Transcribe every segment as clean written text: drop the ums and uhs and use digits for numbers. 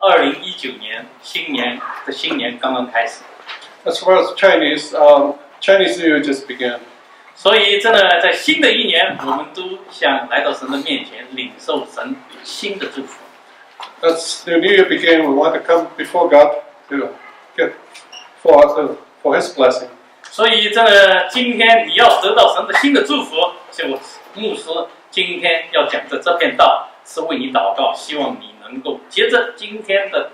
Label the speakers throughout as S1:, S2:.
S1: 2019年新年刚刚开始。
S2: As far as Chinese New Year just began.
S1: 所以真的在新的一年，我们都想来到神的面前，领受神新的祝福。
S2: As the New Year began, we want to come before God to get for His blessing.
S1: 所以真的今天你要得到神的新的祝福，所以我牧师今天要讲的这篇道是为你祷告，希望你能够接着今天的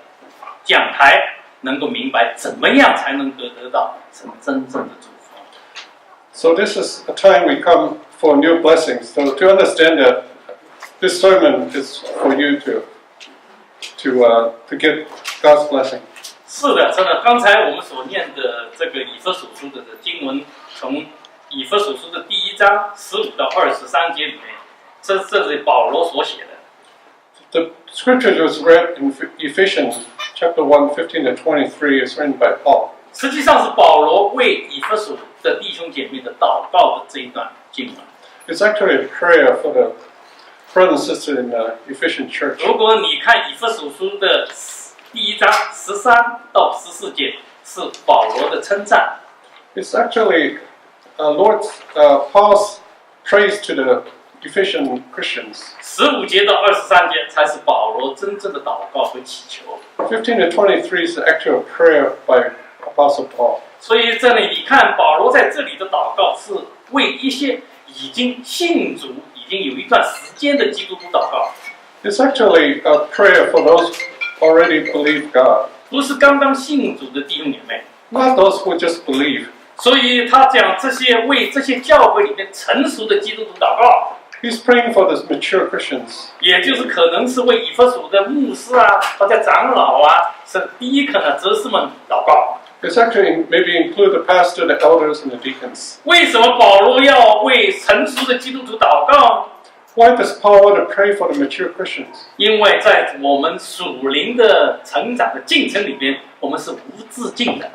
S1: 讲台，能够明白怎么样才能得到神真正的祝福。
S2: So this is a time we come for new blessings. So to understand that this sermon is for you to get God's blessing.
S1: 是的，真的，刚才我们所念的这个以弗所书的经文，从以弗所书的第1章15到23节里面，这是保罗所写的。
S2: The scripture was read in Ephesians chapter 1, 15 to 23 is written by Paul.
S1: 实际上是保罗为以弗所的弟兄姐妹的祷告的这一段经文。
S2: It's actually a prayer for the brothers and sisters in the Ephesian church.
S1: 如果你看以弗所书的第1章13到14节，是保罗的称赞。
S2: It's actually Paul's praise to the Ephesian Christians.
S1: 15节到23节才是保罗真正的祷告和祈求。
S2: 15 to 23 is actually a prayer by Apostle Paul.
S1: 所以这里你看保罗在这里的祷告是为一些已经信主、已经有一段时间的基督徒祷告。
S2: It's actually a prayer for those who already believe God.
S1: 不是刚刚信主的弟兄姐妹。
S2: Not those who just believe.
S1: 所以他讲这些为这些教会里面成熟的基督徒祷告。
S2: He's praying for the mature Christians.
S1: 也就是可能是为以弗所的牧师啊，或者长老啊，是deacon啊、执事们祷告。
S2: It's actually maybe include the pastor, the elders, and the deacons.
S1: 为什么保罗要为成熟的基督徒祷告？
S2: Why does Paul want to pray for the mature Christians?
S1: 因为在我们属灵的成长的进程里边，我们是无止境的。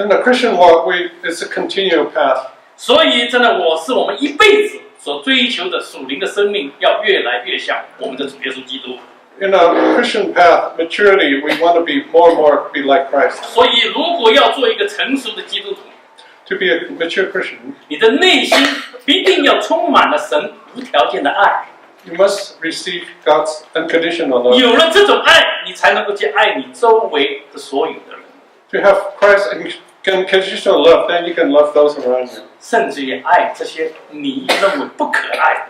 S2: In the Christian walk, it's a continual path.
S1: 所以，真的，我们一辈子所追求的属灵的生命，要越来越像我们的主耶稣基督。
S2: In a Christian path, maturity, we want to be more and more be like Christ.
S1: 所以，如果要做一个成熟的基督徒，
S2: To be a mature Christian,
S1: 你的内心必定要充满了神无条件的爱。
S2: you must receive God's unconditional love.
S1: 有了这种爱，你才能够去爱你周围的所有的人。
S2: To have Christ's unconditional love, then you can love those around you.
S1: 甚至于爱这些你认为不可爱的。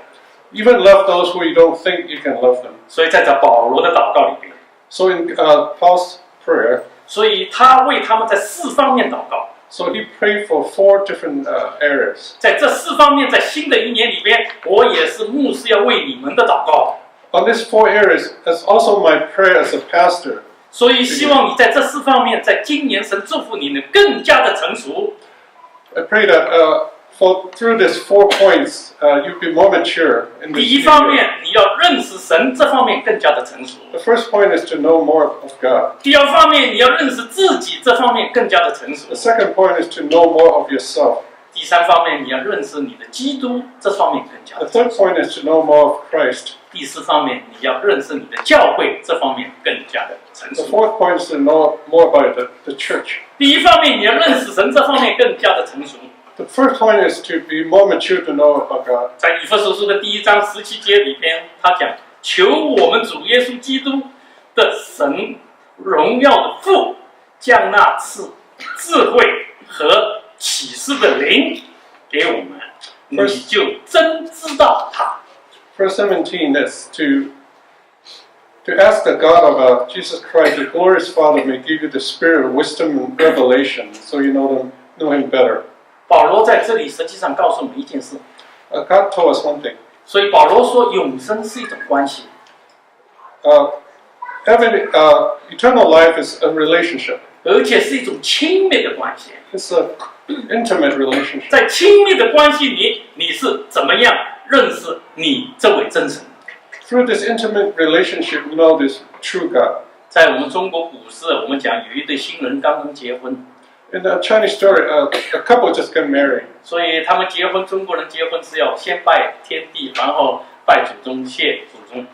S2: Even love those who you don't think you can love them.
S1: 所以在这保罗的祷告里边，
S2: So in Paul's prayer,
S1: 所以他为他们在4方面祷告。
S2: so he prayed for 4 different areas.
S1: 在这4方面，在新的一年里边，我也是牧师要为你们的祷告。
S2: On these 4 areas, that's also my prayer as a pastor.
S1: 所以希望你在这4方面，在今年神祝福你能更加的成熟。
S2: I pray that through these 4 points, you'll be more mature in
S1: 第
S2: this
S1: 一
S2: year.
S1: 方面，你要认识神，这方面更加的成熟。
S2: The first point is to know more of God.
S1: 第2方面，你要认识自己，这方面更加的成熟
S2: The。second point is to know more of yourself.
S1: 第3方面，你要认识你的基督，这方面更加
S2: The
S1: 的成
S2: third
S1: 熟。
S2: point is to know more of Christ.
S1: 第4方面，你要认识你的教会，这方面更加的成
S2: The
S1: 熟。
S2: fourth point is to know more about the church.
S1: 第1方面，你要认识神，这方面更加的成熟。
S2: The first point is to be more mature to know about God.
S1: 在以弗所书的第1章17节里边，他讲：求我们主耶稣基督的神荣耀的父，将那赐智慧和启示的灵给我们，你就真知道他。
S2: Verse 17 is to ask the God of Jesus Christ, the glorious Father, may give you the spirit of wisdom and revelation, so you know Him better.
S1: 保罗在这里实际上告诉我们一件事，
S2: God told us one thing.
S1: 所以保罗说，永生是一种关系。
S2: Eternal life is a relationship.
S1: 而且是一种亲密的关系。
S2: It's an intimate relationship.
S1: 在亲密的关系里，你是怎么样认识你这位真神？
S2: Through this intimate relationship, you know this true God.
S1: 在我们中国古时，我们讲有一对新人刚刚结婚，
S2: In the Chinese story, a couple just got married.
S1: 所以他们结婚，中国人结婚是要先拜天地，然后拜祖宗、谢祖宗。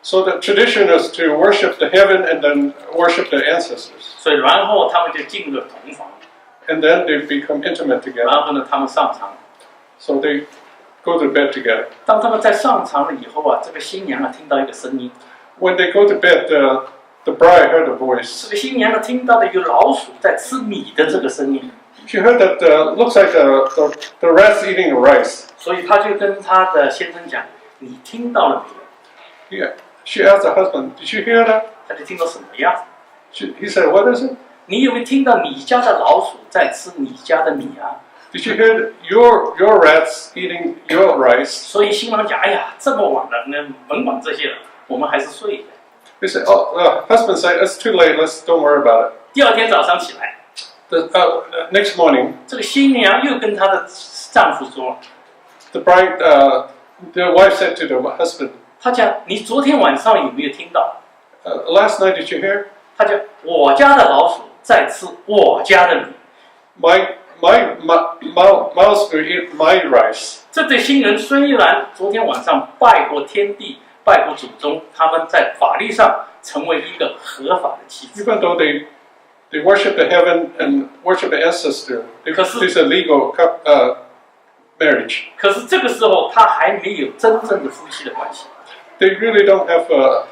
S2: So the tradition is to worship the heaven and then worship the ancestors.
S1: 所以然后他们就进入了同房，
S2: And then they become intimate
S1: 然
S2: together.
S1: 后呢，他们上床。
S2: So they go to bed together.
S1: 当他们在上床了以后啊，这个新娘啊听到一个声音，
S2: When they go to bed, the bride heard a voice.
S1: 这个新娘啊听到的有老鼠在吃米的这个声音，
S2: She heard that looks like the rats eating the rice.
S1: 所以她就跟她的先生讲：“你听到了没有
S2: Yeah. She asked her husband, "Did you hear that?" ？”
S1: 他就听到什么呀？
S2: He said, "What is it?
S1: 你有没有听到你家的老鼠在吃你家的米啊？
S2: Did you hear your rats eating your rice?"
S1: 所以新郎讲：“哎呀，这么晚了，那甭管这些了，我们还是睡的。
S2: He said, "Oh, husband said it's too late. Don't worry about it." ”
S1: 第二天早上起来，
S2: Next morning,
S1: 这个新娘又跟她的丈夫说
S2: the wife said to the husband,
S1: 她讲：“你昨天晚上有没有听到？”
S2: "Last night, did you hear?
S1: 她讲：“我家的老鼠在吃我家的米。”
S2: My mouse will eat my rice."
S1: 这对新人虽然昨天晚上拜过天地、拜过祖宗，他们在法律上成为一个合法的妻子。
S2: Even though they worship the heaven and worship the ancestor,
S1: Because-
S2: it's a legal marriage.
S1: 可是这个时候，他还没有真正的夫妻的关系。
S2: They really don't have a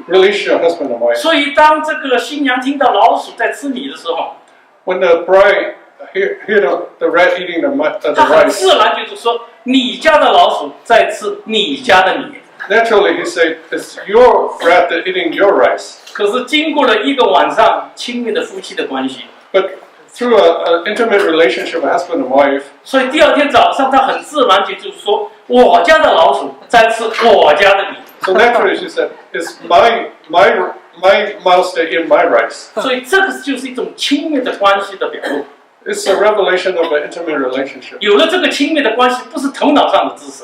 S2: relationship, husband and wife.
S1: 所以，当这个新娘听到老鼠在吃米的时候，
S2: When the bride hear the rat eating the
S1: 她很
S2: rice,
S1: 自然就是说：“你家的老鼠在吃你家的米。”
S2: naturally he say, "It's your rat that eating your rice."
S1: 可是经过了一个晚上亲密的夫妻的关系，
S2: But through an intimate relationship with husband and wife,
S1: 所以第二天早上，她很自然就是说：“我家的老鼠在吃我家的米。”
S2: so naturally she said, "It's my mouse that eat my rice."
S1: 所以这个就是一种亲密的关系的表露。
S2: It's a revelation of an intimate relationship.
S1: 有了这个亲密的关系，不是头脑上的知识。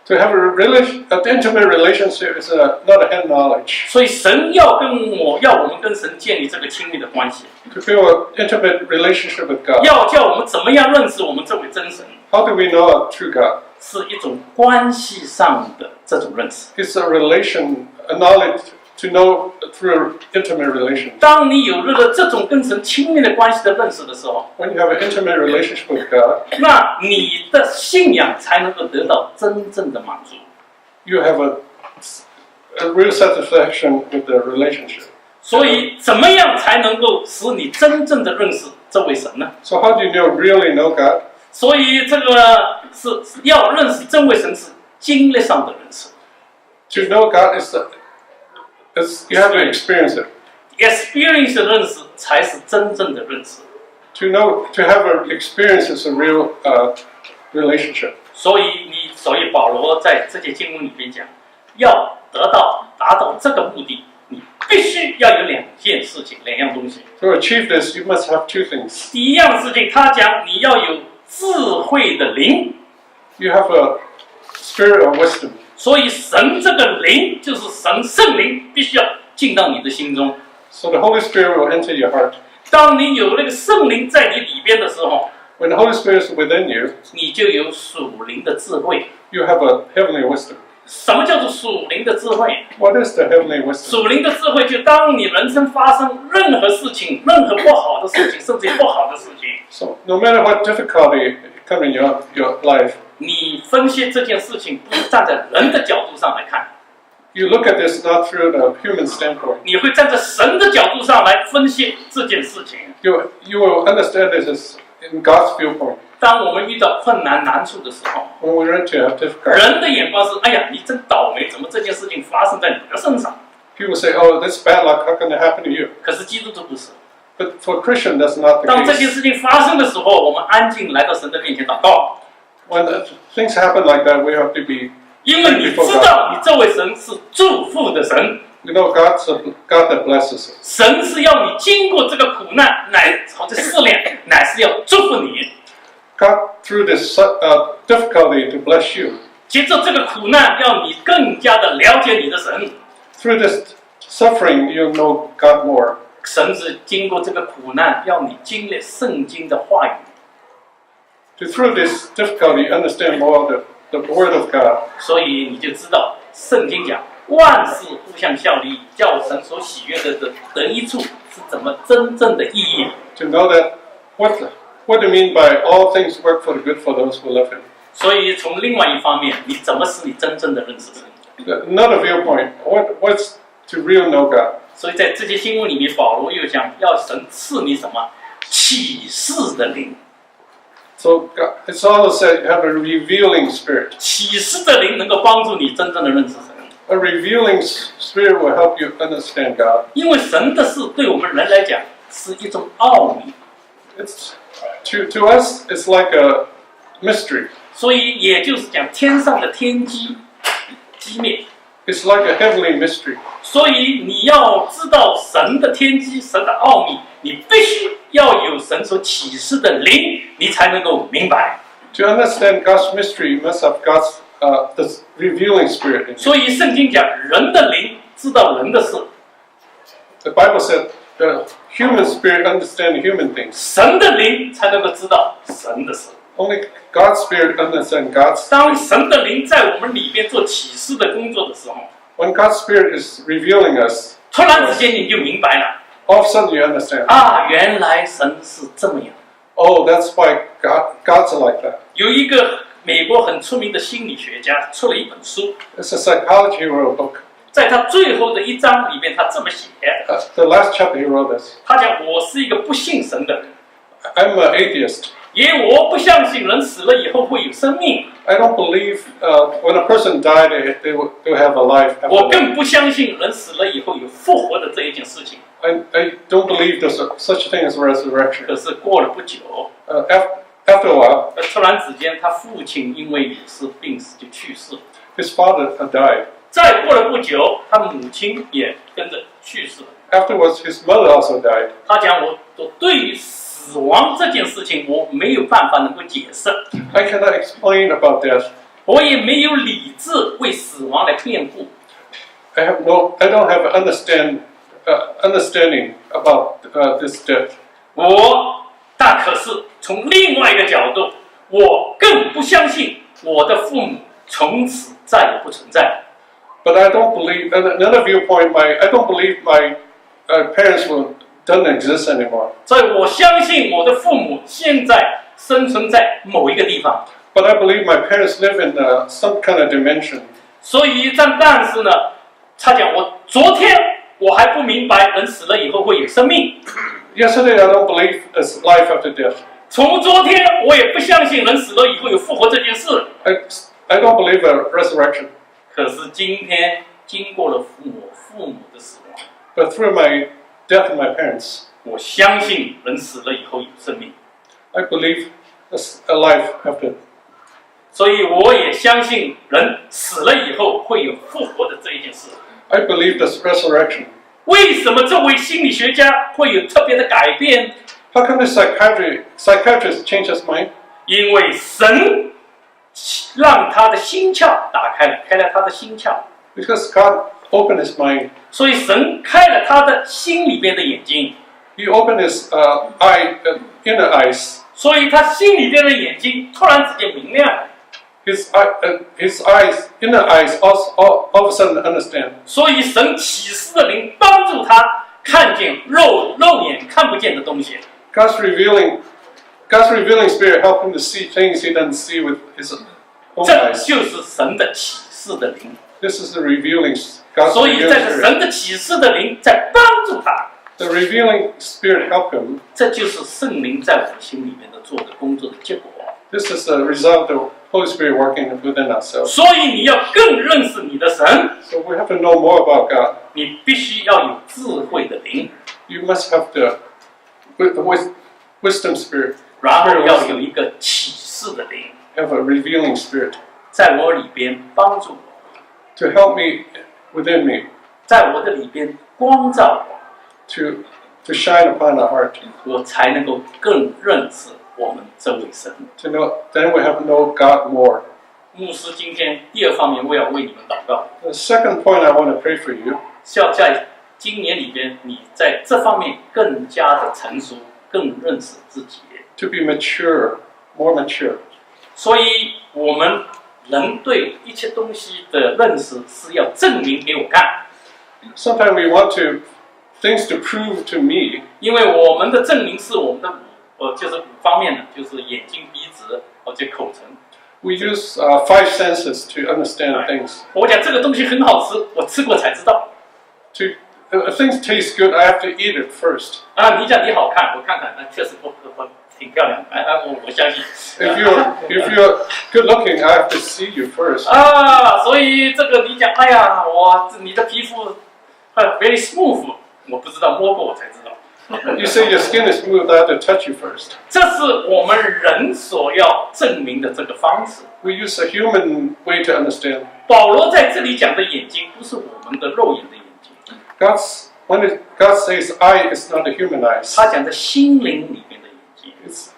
S2: To have an intimate relationship is not a head knowledge.
S1: 所以神要我们跟神建立这个亲密的关系，
S2: To build an intimate relationship with God.
S1: 要叫我们怎么样认识我们这位真神，
S2: How do we know a true God?
S1: 是一种关系上的这种认识。
S2: It's a knowledge to know through intimate relationship.
S1: 当你有了这种跟神亲密的关系的认识的时候，
S2: When you have an intimate relationship with God,
S1: 那你的信仰才能够得到真正的满足。
S2: you have a real satisfaction with the relationship.
S1: 所以，怎么样才能够使你真正的认识这位神呢？
S2: So how do you really know God?
S1: 所以，这个是要认识这位神是经历上的认识。
S2: To know God is you have to experience it.
S1: experience 的认识才是真正的认识。
S2: To have an experience is a real relationship.
S1: 所以保罗在这节经文里面讲，要达到这个目的，你必须要有两样东西。
S2: To achieve this, you must have two things.
S1: 第一样事情，他讲你要有智慧的灵，
S2: You have a spirit of wisdom.
S1: 所以神这个灵就是圣灵，必须要进到你的心中。
S2: So the Holy Spirit will enter your heart.
S1: 当你有那个圣灵在你里边的时候，
S2: When the Holy Spirit is within you,
S1: 你就有属灵的智慧。
S2: you have a heavenly wisdom.
S1: 什么叫做属灵的智慧？
S2: What is the heavenly wisdom?
S1: 属灵的智慧，就当你人生发生任何事情，任何不好的事情，甚至于不好的事情，
S2: So no matter what difficulty come in your life,
S1: 你分析这件事情不是站在人的角度上来看，
S2: you look at this not through the human standpoint.
S1: 你会站在神的角度上来分析这件事情。
S2: You will understand this as in God's viewpoint.
S1: 当我们遇到困难难处的时候，
S2: When we run into a difficulty,
S1: 人的眼光是：哎呀，你真倒霉，怎么这件事情发生在你的身上？
S2: people say, "Oh, this bad luck. How can it happen to you?"
S1: 可是基督徒不是。
S2: But for Christian, that's not the
S1: 当这件
S2: case.
S1: 事情发生的时候，我们安静来到神的面前祷告，
S2: When things happen like that, we have to be.
S1: 因为你知道，你这位神是祝福的神。
S2: You know, God's a God that blesses us.
S1: 神是要你经过这个苦难，或者试炼，乃是要祝福你。
S2: God through this difficulty to bless you.
S1: 接着这个苦难，要你更加的了解你的神。
S2: Through this suffering, you'll know God more.
S1: 神是经过这个苦难，要你经历圣经的话语。
S2: Through this difficulty, you understand more the Word of God.
S1: 所以你就知道，圣经讲万事互相效力，叫神所喜悦的得益处是怎么真正的意义。
S2: To know that what do you mean by all things work for the good for those who love Him?
S1: 所以从另外一方面，你怎么使你真正的认识神？
S2: Another viewpoint. What's to real know God?
S1: 所以在这些经文里面，保罗又讲要神赐你什么启示的灵。
S2: So it's also said you have a revealing spirit.
S1: 启示的灵能够帮助你真正的认识神。
S2: A revealing spirit will help you understand God.
S1: 因为神的事对我们人来讲是一种奥秘。
S2: It's to us it's like a mystery.
S1: 所以也就是讲天上的天机灭。
S2: It's like a heavenly mystery.
S1: 所以你要知道神的天机、神的奥秘，你必须要有神所启示的灵，你才能够明白。
S2: To understand God's mystery, you must have God's this revealing spirit in you.
S1: 所以圣经讲，人的灵知道人的事，
S2: The Bible said the human spirit understands human things.
S1: 神的灵才能够知道神的事。
S2: Only God's spirit understands God's.
S1: 当神的灵在我们里边做启示的工作的时候，
S2: When God's spirit is revealing us,
S1: 突然之间你就明白了
S2: all of a sudden you understand.
S1: 啊，原来神是这么样。
S2: Oh, that's why God's like that.
S1: 有一个美国很出名的心理学家出了一本书，
S2: It's a psychology he wrote a book.
S1: 在他最后的一章里面，他这么写：
S2: The last chapter he wrote this.
S1: 他讲我是一个不信神的人，
S2: I'm an atheist.
S1: 也我不相信人死了以后会有生命，
S2: I don't believe when a person died, they will have a life
S1: 我
S2: after
S1: 更不相信人死了以后有复活的这一件事情。
S2: I don't believe there's such a thing as resurrection.
S1: 可是过了不久，
S2: After a while,
S1: 突然之间，他父亲因为也是病死就去世了。
S2: his father died.
S1: 再过了不久，他母亲也跟着去世了。
S2: Afterwards, his mother also died.
S1: 他讲我对于死亡这件事情，我没有办法能够解释，
S2: I cannot explain about death.
S1: 我也没有理智为死亡来辩护。
S2: I don't have an understanding about this death.
S1: 但可是从另外一个角度，我更不相信我的父母从此再也不存在。
S2: But I don't believe another viewpoint. I don't believe my parents don't exist anymore.
S1: 所以我相信我的父母现在生存在某一个地方。
S2: But I believe my parents live in some kind of dimension.
S1: 所以但是呢，他讲昨天我还不明白人死了以后会有生命。
S2: Yesterday, I don't believe there's life after death.
S1: 从昨天我也不相信人死了以后有复活这件事。
S2: I don't believe a resurrection.
S1: 可是今天经过了父母的死亡，
S2: But through my death of my parents,
S1: 我相信人死了以后有生命。
S2: I believe there's a life after.
S1: 所以我也相信人死了以后会有复活的这一件事。
S2: I believe there's resurrection.
S1: 为什么这位心理学家会有特别的改变？
S2: How come the psychiatrist changed his mind?
S1: 因为神让他的心窍打开了，开了他的心窍，
S2: Because God opened his mind.
S1: 所以神开了他的心里边的眼睛，
S2: He opened his inner eyes.
S1: 所以他心里边的眼睛突然之间明亮了。
S2: His inner eyes, all of a sudden understand.
S1: 所以神启示的灵帮助他看见肉眼看不见的东西。
S2: God's revealing spirit helped him to see things he doesn't see with his own
S1: 这
S2: eyes.
S1: 就是神的启示的灵。
S2: This is the revealing God's
S1: 所以
S2: revealing
S1: 这个
S2: spirit.
S1: 神的启示的灵在帮助他。
S2: The revealing spirit helped him.
S1: 这就是圣灵在我们心里面的做的工作的结果。
S2: This is the result of the Holy Spirit working within ourselves.
S1: 所以你要更认识你的神，
S2: So we have to know more about God.
S1: 你必须要有智慧的灵，
S2: You must have the wisdom spirit.
S1: 然后要有一个启示的灵，
S2: Have a revealing spirit
S1: 在我里边帮助我，
S2: to help me within me
S1: 在我的里边光照我，
S2: to shine upon our heart.
S1: 我才能够更认识我们这位神。
S2: To know, then we have to know God more.
S1: 牧师今天第二方面，我要为你们祷告，
S2: The second point I want to pray for you
S1: 是要在今年里边，你在这方面更加的成熟，更认识自己。
S2: to be mature, more mature.
S1: 所以我们人对一切东西的认识是要证明给我看。
S2: Sometimes we want things to prove to me.
S1: 因为我们的证明是我们的就是5方面的，就是眼睛、鼻子或者口唇。
S2: We use 5 senses to understand things.
S1: 我讲这个东西很好吃，我吃过才知道。
S2: If things taste good, I have to eat it first.
S1: 你讲你好看，我看看，那确实挺漂亮的，我相信。
S2: If you're good looking, I have to see you first.
S1: 所以这个你讲，哎呀，你的皮肤very smooth， 我不知道，摸过我才知道。
S2: You say your skin is smooth, I have to touch you first.
S1: 这是我们人所要证明的这个方式。
S2: We use a human way to understand.
S1: 保罗在这里讲的眼睛，不是我们的肉眼的眼睛。
S2: When God says eye, it's not the human eyes.
S1: 他讲的心灵里面的眼睛。
S2: It's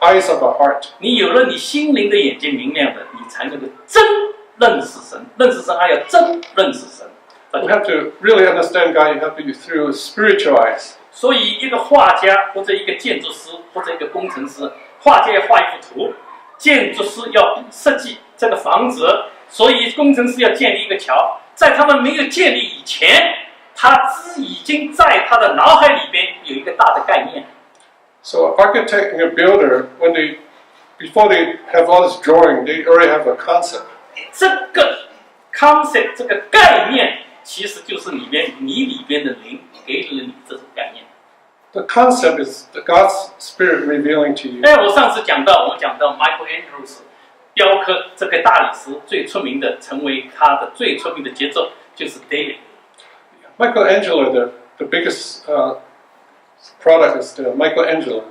S2: eyes of our heart.
S1: 你有了你心灵的眼睛明亮的，你才能够真认识神。认识神还要真认识神。
S2: You have to really understand God. You have to be through spiritual eyes.
S1: 所以，一个画家或者一个建筑师或者一个工程师，画家要画一幅图，建筑师要设计这个房子，所以工程师要建立一个桥。在他们没有建立以前，他已经在他的脑海里边有一个大的概念。
S2: So, architect and a builder, before they have all this drawing, they already have a concept.
S1: 这个 concept 这个概念，其实就是你里边的灵给了你这种概念。
S2: The concept is God's Spirit revealing to you.
S1: 我上次我们讲到 Michelangelo 雕刻这个大理石最出名的，成为他的最出名的杰作，就是 David。Michelangelo,
S2: the biggest product is the Michelangelo.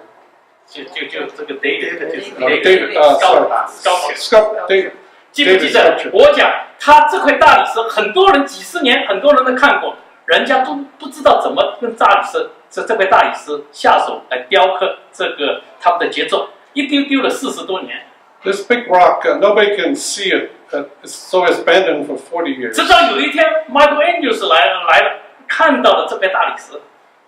S1: 就这个 David， 就是
S2: David. David.
S1: 记不记得我讲他这块大理石，很多人几十年，很多人都看过，人家都不知道怎么跟大理石这块大理石下手来雕刻这个他们的杰作，一丢了40多年。
S2: This big rock, nobody can see it, so it's abandoned for 40 years.
S1: 直到有一天 ，Michelangelo 来了，看到了这块大理石。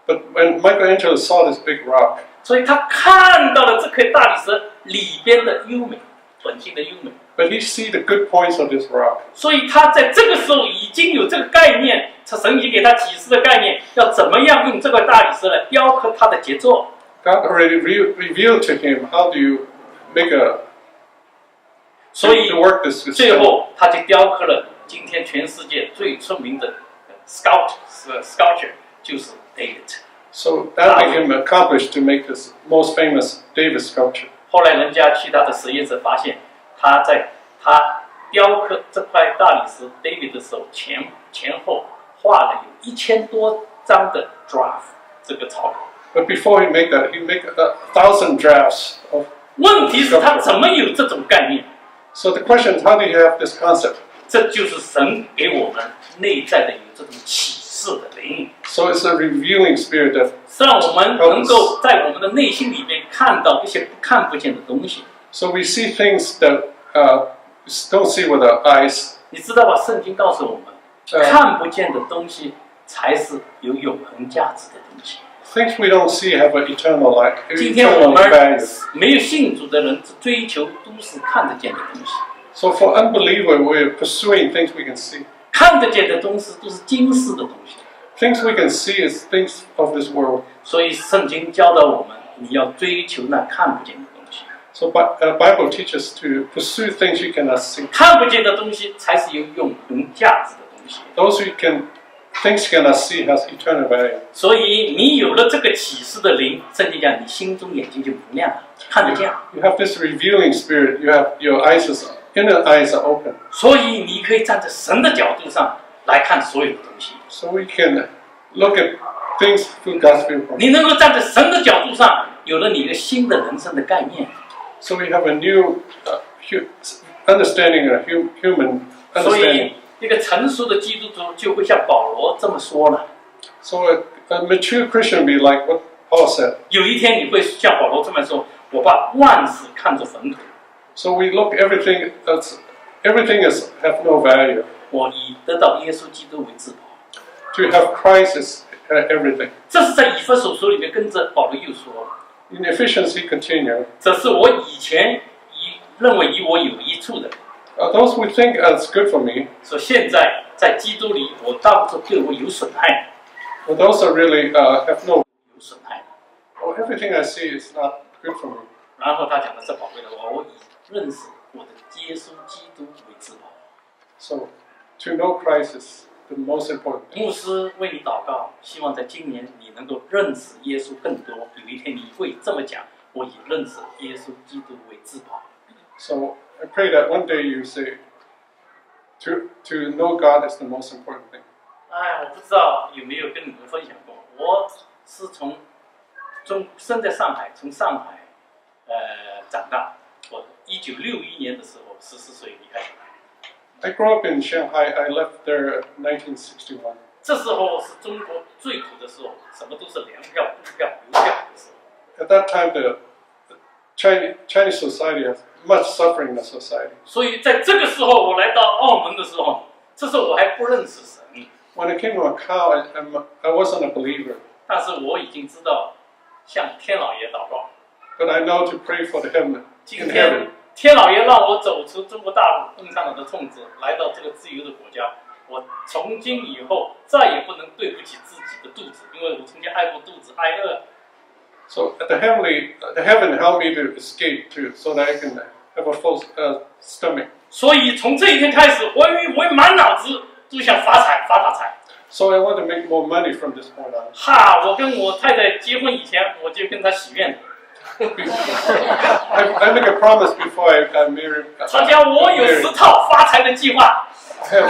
S2: But when Michelangelo saw this big rock,
S1: 所以他看到了这块大理石里边的优美，本性的优美。
S2: but he see the good points of this rock.
S1: 所以他在这个时候已经有这个概念，神已经给他启示的概念，要怎么样用这块大理石来雕刻他的杰作。
S2: God already revealed to him how do you make a
S1: 所以
S2: to work this
S1: 最后他就雕刻了今天全世界最出名的 sculpture， 就是 David。
S2: So that made him accomplished to make this most famous David sculpture.
S1: 后来人家去他的实验室发现，他雕刻这块大理石 David 的时候，前后画了有1000多张的 draft 这个草稿。
S2: But before he make that, he make 1,000 drafts of.
S1: 问题是他怎么有这种概念？
S2: So the question is, how do you have this concept?
S1: 这就是神给我们内在的有这种启示的灵。
S2: So it's a revealing spirit that
S1: 让我们能够在我们的内心里面看到一些看不见的东西。
S2: So we see things that don't see with our eyes.
S1: 你知道吧？圣经告诉我们，看不见的东西才是有永恒价值的东西。
S2: Things we don't see have an eternal life.
S1: 今天我
S2: Eternal
S1: 们
S2: value.
S1: 没有信主的人，追求都是看得见的东西。
S2: So for unbeliever, we're pursuing things we can see.
S1: 看得见的东西都是今世的东西。
S2: Things we can see is things of this world.
S1: 所以圣经教导我们，你要追求那看不见的东西。
S2: So Bible teaches to pursue things you cannot see.
S1: 看不见的东西才是有永恒价值的东西。
S2: Those things you cannot see has eternal value.
S1: 所以你有了这个启示的灵，圣经讲你心中眼睛就明亮了，看得见。
S2: You have this revealing spirit. Your inner eyes are open.
S1: 所以你可以站在神的角度上来看所有的东西。
S2: So we can look at things through God's viewpoint.
S1: 你能够站在神的角度上，有了你一个新的人生的概念。
S2: So we have a new understanding, human
S1: 所
S2: understanding.
S1: 以一个成熟的基督徒就会像保罗这么说了。
S2: So a mature Christian be like what Paul said.
S1: 有一天你会像保罗这么说：“我把万事看作粪土。”
S2: So we look everything is have no value.
S1: 我以得到耶稣基督为至宝。
S2: To have Christ is everything.
S1: 这是在以弗所书里面跟着保罗又说。
S2: In Ephesians, he continued.
S1: 这是我以前认为与我有益处的。
S2: Those who think it's good for me,
S1: 说现在在基督里，我大部分对我有损害，
S2: well, those are really have no.
S1: 有损害。
S2: Well, everything I see is not good for me.
S1: 然后他讲的这宝贵的话，我以认识我的耶稣基督为至宝。
S2: So, to know Christ is the most important.
S1: 牧师为你祷告，希望在今年你能够认识耶稣更多。有一天你会这么讲：我以认识耶稣基督为至宝。
S2: So I pray that one day you say, to know God is the most important thing.
S1: 哎，我不知道有没有跟你们分享过，我是生在上海，从上海长大。我1961年的时候14岁离开上海。
S2: I grew up in Shanghai. I left there in 1961.
S1: 这时候是中国最苦的时候，什么都是粮票、布票、邮票的时候。
S2: At that time, the Chinese society has much suffering in the society.
S1: 所以在这个时候，我来到澳门的时候，这时候我还不认识神，
S2: When I came to Macau, I wasn't a believer,
S1: 但是我已经知道向天老爷祷告。
S2: but I know to pray for the heaven
S1: 今
S2: in
S1: 天
S2: heaven.
S1: 天老爷让我走出中国大陆共产党的控制，来到这个自由的国家。我从今以后再也不能对不起自己的肚子，因为我曾经挨过肚子，挨饿。
S2: So at the heaven helped me to escape so that I can have a full stomach.
S1: 所以从这一天开始，我满脑子都想发财、发大财。
S2: So I want to make more money from this point on.
S1: 哈！我跟我太太结婚以前，我就跟她许愿。
S2: I make a promise before I marry.
S1: 他讲我有10套发财的计划，
S2: I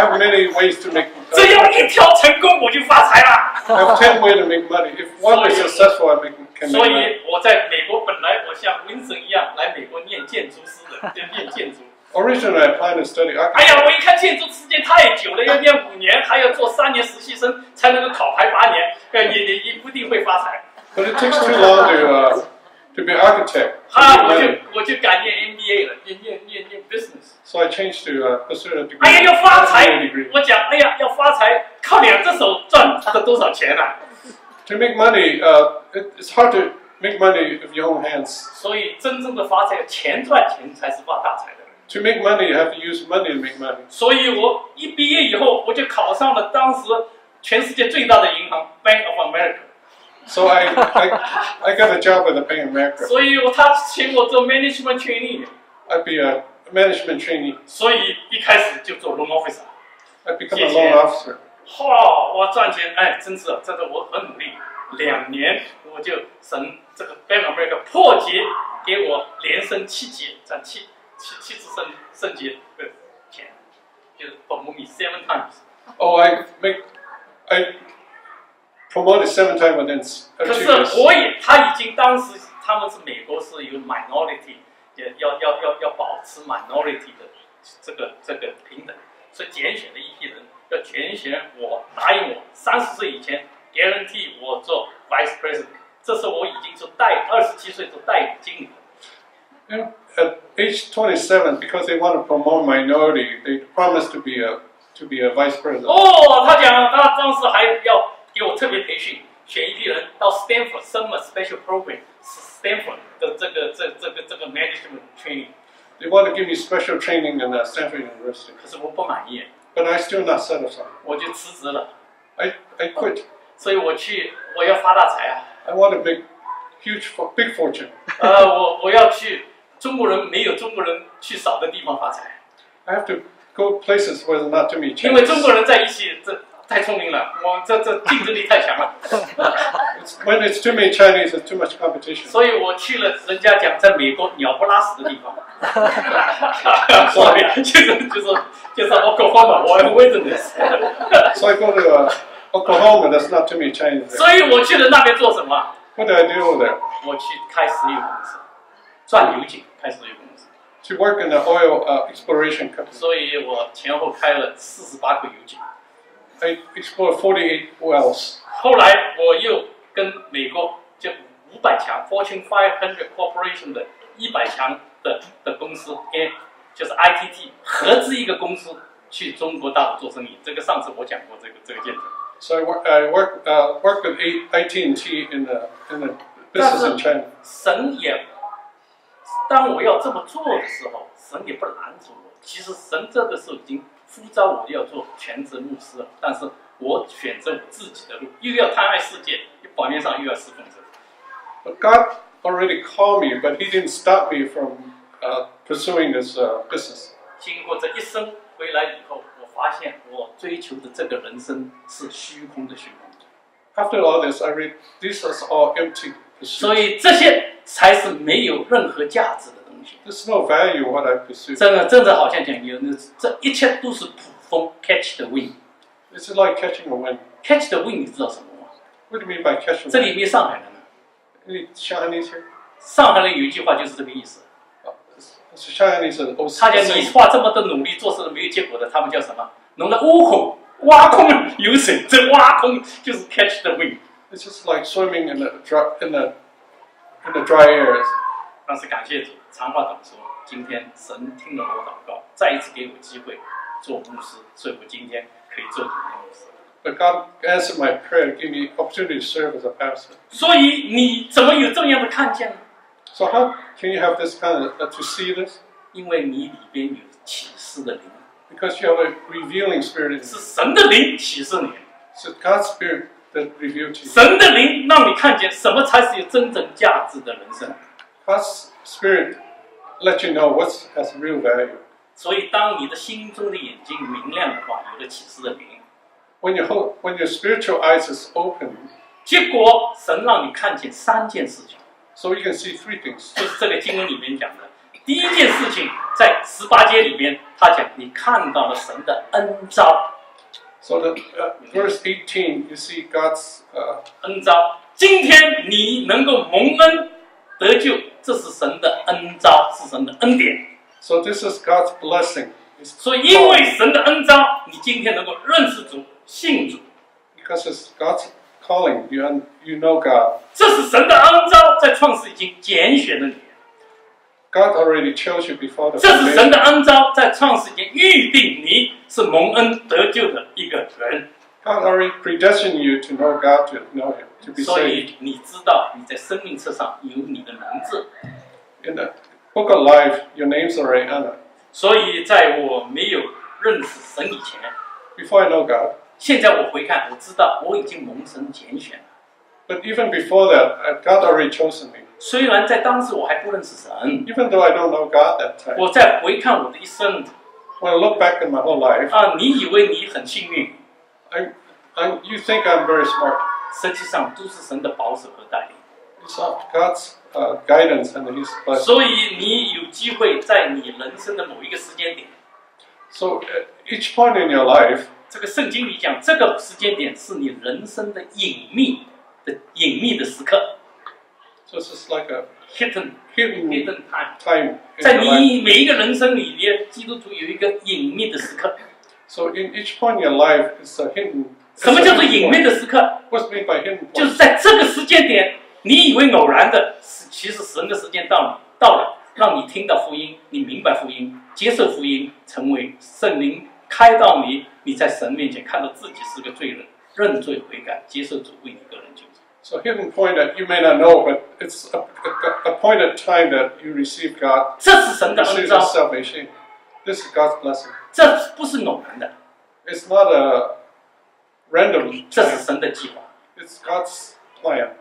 S2: have many ways to make.
S1: 只要一条成功，我就发财了。
S2: I have 10 ways to make money. If one is successful, I can
S1: 所
S2: make money.
S1: 以我在美国本来我像温森一样来美国念建筑师的，就念建筑。
S2: Originally, I planned to study
S1: 哎
S2: architecture.
S1: 呀，我一看建筑时间太久了，要念5年，还要做3年实习生，才能够考牌8年，你不一定会发财。
S2: But it takes too long to be an architect.
S1: 啊，我就改念 MBA 了，念 business。
S2: So I changed to pursue a degree.
S1: 哎呀，要发财
S2: degree.！
S1: 我讲，哎呀，要发财，靠2只手赚它的多少钱啊？
S2: To make money, it's hard to make money with your own hands.
S1: 所以真正的发财，钱赚钱才是发大财的。
S2: To make money, you have to use money to make money.
S1: 所以我一毕业以后，我就考上了当时全世界最大的银行 Bank of America。
S2: So I got a job with the Bank of America.
S1: 所以他请我做 management trainee，
S2: I'd be a management trainee.
S1: 所以一开始就做 loan officer。
S2: I'd become a loan officer.
S1: 我赚钱，哎，真是真的我很努力，2年我就神这个 Bank of America 破节给我连升7节，赚7次升节的钱，就是 promote me 7 times。
S2: Oh, I promoted 7 times within 2
S1: 可是
S2: years.
S1: 他已经当时他们是美国是有 minority， 也要保持 minority 的这个平等，所以拣选了一批人，要拣选我，答应我30岁以前 guarantee 我做 vice president。这时候我已经是27岁做代理经理。
S2: And at age 27, because they want to promote minority, they promised to be a vice president.
S1: 他讲他当时还要给我特别培训，选一批人到 Stanford Summer Special Program，Stanford 的这个 management training。
S2: They want to give me special training in Stanford University.
S1: 可是我不满意，
S2: But I still not satisfied.
S1: 我就辞职了。
S2: I quit.
S1: 所以我要发大财啊！
S2: I want to make big fortune.
S1: 我要去中国人没有中国人去少的地方发财，
S2: I have to go places where there's not too many
S1: 因为中
S2: Chinese.
S1: 国人在一起，这太聪明了，这竞争力太强了，
S2: When it's too many Chinese, there's too much competition.
S1: 所以我去了人家讲在美国鸟不拉屎的地方，所以就是 Oklahoma， 我 wilderness。
S2: So I go to Oklahoma, there's not too many Chinese there.
S1: 所以我去了那边做什么？
S2: What did I do over there?
S1: 我去开石油公司，赚油井，开石油公司。
S2: To work in an oil exploration company.
S1: 所以我前后开了48个油井。
S2: I explored 48 wells.
S1: 后来我又跟美国就500强 Fortune 500 Corporation 的100强的公司，就是 ITT 合资一个公司去中国大陆做生意。这个上次我讲过这个见证。
S2: So I worked with AT&T in the business in China.
S1: 神也，当我要这么做的时候，神也不拦住我，其实神这个时候已经呼召我要做全职牧师了，但是我选择我自己的路，又要贪爱世界，表面上又要侍奉神。
S2: But God already called me, but He didn't stop me from pursuing this business.
S1: 经过这一生回来以后，我发现我追求的这个人生是虚空的虚空。
S2: After all this, I read this is all empty
S1: 所
S2: pursuit.
S1: 以这些才是没有任何价值的东西。
S2: There's no value in what I pursue.
S1: 真的好像讲有那这一切都是捕风 ，catch the wind。It's
S2: like catching a wind.
S1: catch the wind 你知道什么吗？
S2: What do you mean by catching
S1: 这
S2: a
S1: 里面上海人呢？
S2: wind? Chinese?
S1: 上海人有一句话就是这个意思。
S2: Chinese
S1: 他讲你花这么多努力做事没有结果的，他们叫什么？弄了挖空，挖空有水，这挖空就是 catch the wind。
S2: It's just like swimming in the dry air.
S1: 但是感谢主，长话短说，今天神听了我祷告，再一次给我机会做牧师，所以我今天可以做你的牧师。
S2: But God answered my prayer, gave me opportunity to serve as a pastor.
S1: 所以你怎么有这样的看见呢？
S2: So how can you have this kind of to see this?
S1: 因为你里边有启示的灵，
S2: Because you have a revealing spirit in
S1: 是
S2: you.
S1: 神的灵启示你，
S2: It's God's spirit that revealed to you.
S1: 神的灵让你看见什么才是有真正价值的人生。
S2: God's spirit let you know what has real value.
S1: 所以，当你的心中的眼睛明亮的话，有了启示的灵，
S2: When your spiritual eyes is open,
S1: 结果神让你看见3件事情，
S2: so you can see 3 things.
S1: 就是这个经文里面讲的。第一件事情，在18节里边，他讲你看到了神的恩召，
S2: So the verse 18, you see God's
S1: 恩召。今天你能够蒙恩得救，这是神的恩召，是神的恩典。
S2: so this is God's blessing. It's
S1: 所以，因为神的恩召，你今天能够认识主、信主，
S2: because it's God's calling. You know God.
S1: 这是神的恩召，在创世已经拣选了你。
S2: God already chose you before the
S1: 这是神
S2: foundation.
S1: 的恩召，在创世间预定你是蒙恩得救的一个人，
S2: God already predestined you to know God, to know Him, to be
S1: 所
S2: saved.
S1: 以你知道你在生命册上有你的名字。
S2: In the book of life, your name's already on it.
S1: 所以在我没有认识神以前，
S2: Before I know God,
S1: 现在我回看，我知道我已经蒙神拣选了。
S2: but even before that, God already chosen me.
S1: 虽然在当时我还不认识神，
S2: Even though I don't know God that time,
S1: 我在回看我的一生
S2: when I look back in my whole life,
S1: 啊，你以为你很幸运，
S2: you think I'm very smart.
S1: 实际上都是神的保守和带领。
S2: It's not God's guidance and His blessing.
S1: 所以你有机会在你人生的某一个时间点，
S2: So each point in your life,
S1: 这个圣经里讲，这个时间点是你人生的隐秘的时刻
S2: so it's just like a
S1: ，hidden
S2: hidden
S1: time。
S2: time in
S1: 在
S2: your life.
S1: 你每一个人生里面，基督徒有一个隐秘的时刻。
S2: So in each point in your life, it's a hidden.
S1: 什么叫做隐秘的时刻？
S2: What's meant by hidden
S1: 就是
S2: point?
S1: 在这个时间点，你以为偶然的，其实神的时间到了，让你听到福音，你明白福音，接受福音，成为圣灵开导你，你在神面前看到自己是个罪人，认罪悔改，接受主为你个人救赎。
S2: So hidden point that you may not know, but it's a appointed time that you receive God,
S1: 这是神的恩
S2: receive
S1: 召，
S2: His salvation. This is God's blessing.
S1: 这不是偶然的，
S2: It's not a random
S1: 这是
S2: time.
S1: 神的计划。
S2: It's God's plan.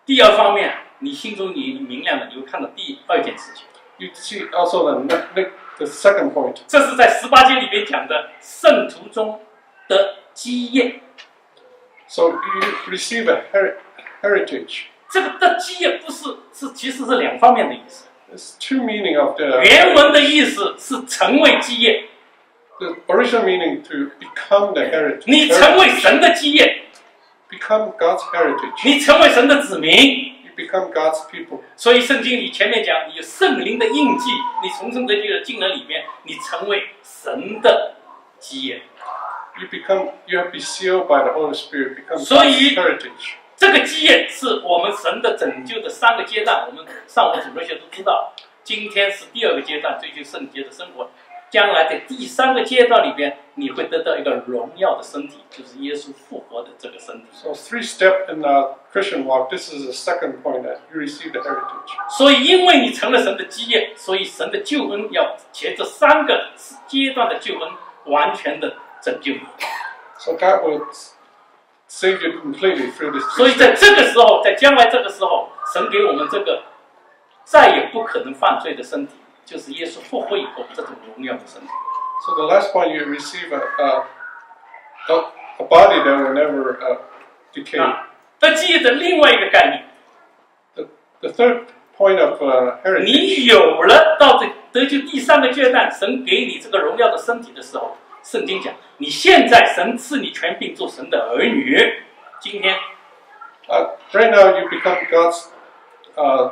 S1: 第二方面，你心中你明亮的，你会看到第2件事情，
S2: You see also the second point.
S1: 这是在18节里面讲的圣徒中的基业。
S2: So you receive a heritage.
S1: 这个的基业不是其实是2方面的意思。
S2: There's 2 meaning of the
S1: 原文的意思是成为基业，
S2: the original meaning to become the heritage.
S1: 你成为神的基业，
S2: Become God's heritage.
S1: 你成为神的子民。
S2: You become God's people.
S1: 所以圣经里前面讲，你有圣灵的印记，你重生得救的进了里面，你成为神的基业。
S2: You have been sealed by the Holy Spirit. Become
S1: 所以
S2: God's heritage.
S1: 这个基业是我们神的拯救的3个阶段，我们上文主日学都知道。今天是第2个阶段，追求圣洁的生活。将来在第3个阶段里边，你会得到一个荣耀的身体，就是耶稣复活的这个身体。
S2: So 3 steps in the Christian walk. This is the second point that you receive the heritage.
S1: 所以，因为你成了神的基业，所以神的救恩要借这3个阶段的救恩，完全的拯救你。
S2: So God will save you completely through this.
S1: 所以在这个时候，在将来这个时候，神给我们这个再也不可能犯罪的身体，就是耶稣复活以后这种荣耀的身体。
S2: So the last point, you receive a body that will never decay.
S1: 这基业的另外一个概念，
S2: The third point of heritage.
S1: 你有了到这得救第3个阶段，神给你这个荣耀的身体的时候，圣经讲，你现在神赐你权柄做神的儿女。今天，
S2: Right now, you become God's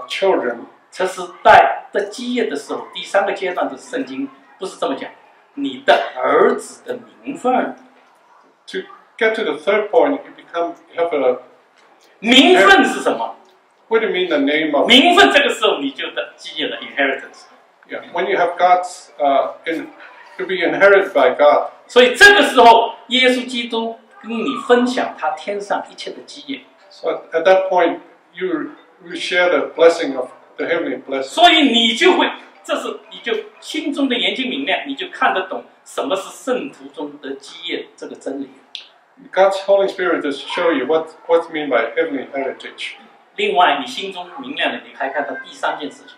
S2: children.
S1: 这是在这基业的时候，第3个阶段的圣经不是这么讲，你的儿子的名分。
S2: To get to the third point, you have a.
S1: 名分是什么？
S2: What do you mean the name of?
S1: 名分这个时候你就得基业了 inheritance。
S2: Yeah, when you have God's, to be inherited by God.
S1: 所以这个时候，耶稣基督跟你分享他天上一切的基业。
S2: So at that point, you share the blessing of the heavenly blessing.
S1: 所以你就会，你就心中的眼睛明亮，你就看得懂什么是圣徒中得基业这个真理。
S2: God's Holy Spirit just show you what's meant by heavenly heritage.
S1: 另外，你心中明亮的，你还看到第3件事情。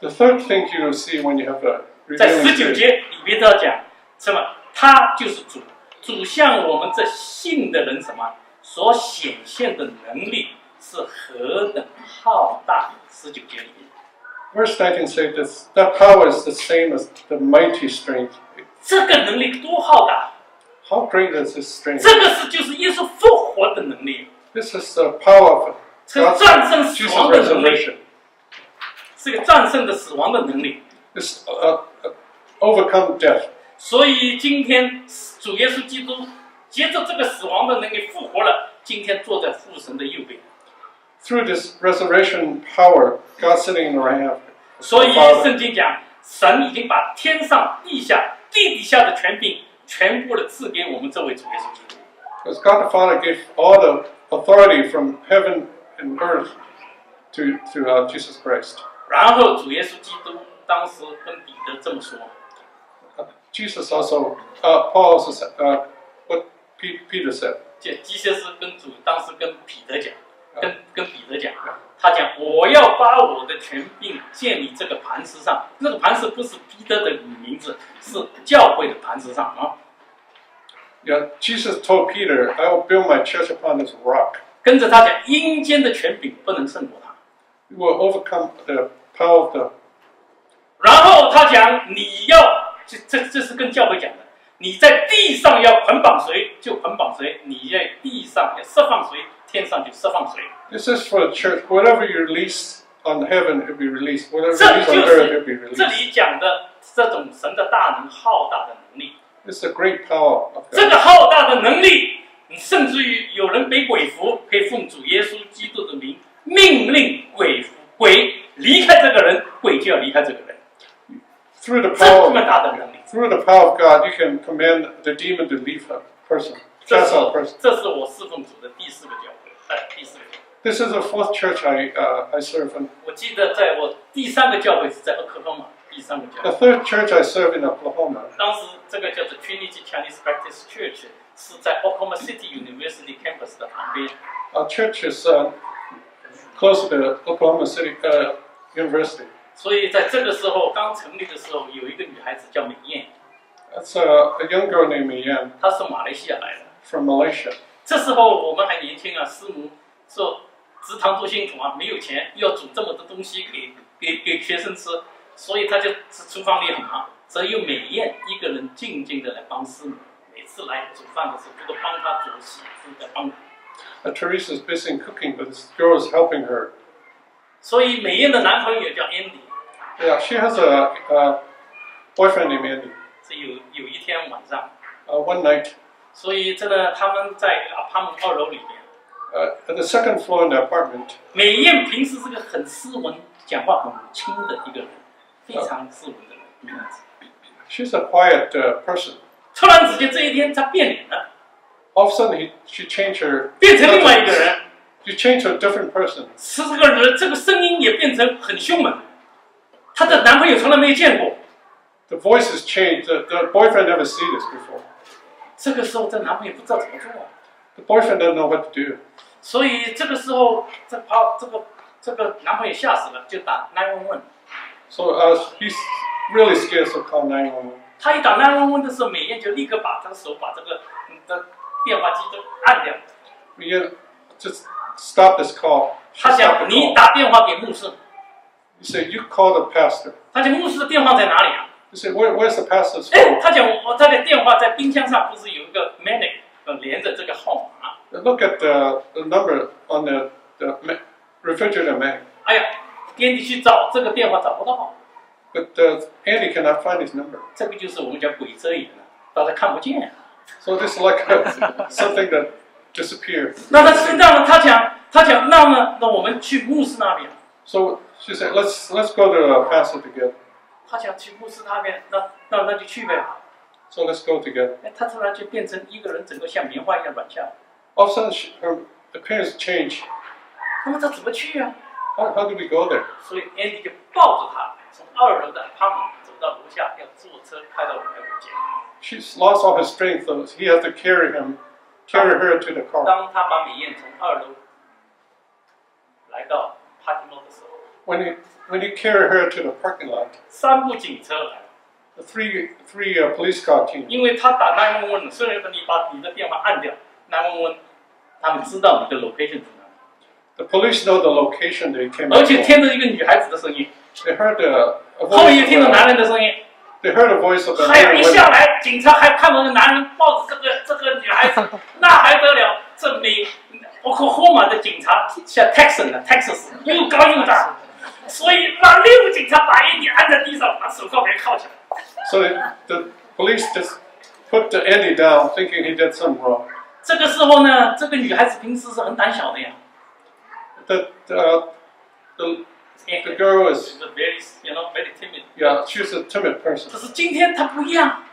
S2: The third thing you will see when you have a
S1: 在
S2: revealing
S1: 19
S2: faith.
S1: 节里面都要讲什么？他就是主，主向我们这信的人什么所显现的能力是何等浩大！19节里面，
S2: Verse 19 says this, that power is the same as the mighty strength.
S1: 这个能力多浩大！
S2: How great is this strength?
S1: 这个就是耶稣复活的能力，
S2: This is the power of
S1: 是
S2: God's
S1: 战胜死
S2: Jesus'
S1: 亡的能力，
S2: resurrection.
S1: 是个战胜的死亡的能力。
S2: This overcome death.
S1: 所以今天主耶稣基督接着这个死亡的能力复活了，今天坐在父神的右边。
S2: Through this resurrection power, God sitting in the right hand.
S1: 所以圣经讲，神已经把天上、地下、地底下的权柄全部的赐给我们这位主耶稣基督。
S2: Because God the Father gave all the authority from heaven and earth to Jesus Christ.
S1: 然后主耶稣基督当时跟彼得这么说，
S2: Jesus also, Paul also said, what Peter said.
S1: 这基西斯跟主当时跟彼得讲，跟彼得讲，他讲我要把我的权柄建立这个磐石上，那个磐石不是彼得的名字，是教会的磐石上啊。
S2: Yeah, Jesus told Peter, I will build my church upon this rock.
S1: 跟着他讲，阴间的权柄不能胜过他。
S2: You will overcome the power of the.
S1: 然后他讲，你要这是跟教会讲的，你在地上要捆绑谁就捆绑谁，你在地上要释放谁，天上就释放谁。
S2: This is for the church. Whatever you release on heaven, it will be released. Whatever
S1: 这
S2: you release
S1: 就
S2: on earth, it will be
S1: 是这
S2: released.
S1: 里讲的这种神的大能、浩大的能力。
S2: It's the great power of
S1: 这
S2: God.
S1: 个浩大的能力，甚至于有人被鬼附，可以奉主耶稣基督的名命令鬼离开这个人，鬼就要离开这个人。
S2: Through the
S1: 这
S2: power,
S1: 么大的能力，
S2: through the power of God, you can command the demon to leave a person,
S1: 这
S2: cast
S1: 是
S2: out a person.
S1: 这是我侍奉主的第4个教会，第4个教会。
S2: This is the fourth church I serve in.
S1: 我记得在我第3个教会是在俄克拉荷马，第3个教
S2: The
S1: 会。
S2: third church I serve in Oklahoma.
S1: 当时这个叫做 Trinity Chinese Baptist Church， 是在 Oklahoma City University campus 的旁边。
S2: Our church is close to the Oklahoma City University.
S1: 所以在这个时候刚成立的时候，有一个女孩子叫美燕，
S2: That's a young girl named Mian
S1: 她是马来西亚来的。
S2: from Malaysia.
S1: 这时候我们还年轻啊，师母说职堂多辛苦啊，没有钱，又要煮这么多东西给学生吃，所以她就厨房里很忙，只有美燕一个人静静的来帮师母，每次来煮饭的时候都帮她煮洗，都在帮她。
S2: Teresa is busy cooking, but this girl is helping her.
S1: 所以美燕的男朋友叫 Andy，
S2: Yeah, she has a boyfriend named Andy.
S1: 是有一天晚上，
S2: One night,
S1: 所以这个他们在apartment 2楼里面。
S2: at the second floor in the apartment,
S1: 美燕平时是个很斯文、讲话很轻的一个人，非常斯文的女孩子。
S2: She's a quiet person.
S1: 突然之间这一天她变脸了，
S2: All of a sudden, she changed her.
S1: 变成另外一个人，
S2: She changed to a different person.
S1: 是这个人，这个声音也变成很凶猛。她的男朋友从来没有见过。
S2: The voice has changed. The boyfriend never seen this before.
S1: 这个时候，这男朋友不知道怎么做，
S2: The boyfriend doesn't know what to do.
S1: 所以这个时候，这个男朋友吓死了，就打911。
S2: So he's really scared, so call 911.
S1: 他一打911的时候，美艳就立刻把这个手把这个的电话机都按掉。
S2: We just stop this call.
S1: 他
S2: She stopped
S1: 讲
S2: the
S1: 你
S2: call.
S1: 打电话给牧师，
S2: He said, "You call the pastor."
S1: 他讲牧师的电话在哪里啊？
S2: He said, "Where's the pastor's
S1: 哎，
S2: phone?"
S1: 他讲我这个电话在冰箱上，不是有一个 magnet 连着这个号码？
S2: Look at the number on the refrigerator magnet.
S1: 哎呀，爹地去找这个电话找不到，
S2: But Andy cannot find his number.
S1: 这个就是我们讲鬼遮眼了，大家看不见。
S2: So this is like something that disappeared.
S1: 那他知道了，他讲那我们去牧师那边。
S2: So she said, "Let's go to the pastor together."
S1: 他想去牧师那边，那就去呗。
S2: So let's go together.
S1: 哎，他突然就变成一个人，整个像棉花一样软下来。
S2: All of a sudden, her appearance changed.
S1: 那么他怎么去啊？
S2: How did we go there?
S1: 所以 Andy 就抱着他从2楼的 apartment 走到楼下，要坐车开到我们的家。
S2: She's lost all her strength, so he has to carry her to the car.
S1: 当他把美艳从2楼来到 parking lot 的时候，
S2: When he carried her to the parking lot,
S1: 3部警车来了，
S2: the three police car came.
S1: 因为他打911了，虽然你把你的电话按掉，911他们知道你的 location 在哪里，
S2: The police know the location they came
S1: 而
S2: out
S1: 且
S2: from.
S1: 听着一个女孩子的声音，
S2: They heard a
S1: 后面又
S2: voice
S1: 听到
S2: of
S1: 男人的声音。
S2: they heard a voice of a
S1: 还有
S2: man
S1: 一
S2: and
S1: 下
S2: women.
S1: 来，警察还看到那男人抱着这个女孩子，那还得了？这Oklahoma 的警察像 Texas 又高又大，所以让6个警察把Andy按在地上，把手铐给铐起来。
S2: So the police just put the Andy down, thinking he did something wrong.
S1: 这个时候呢，这个女孩子平时是很胆小的呀。
S2: The girl is
S1: very timid。
S2: yeah, she's a timid
S1: 可
S2: person,
S1: 是今天她不一样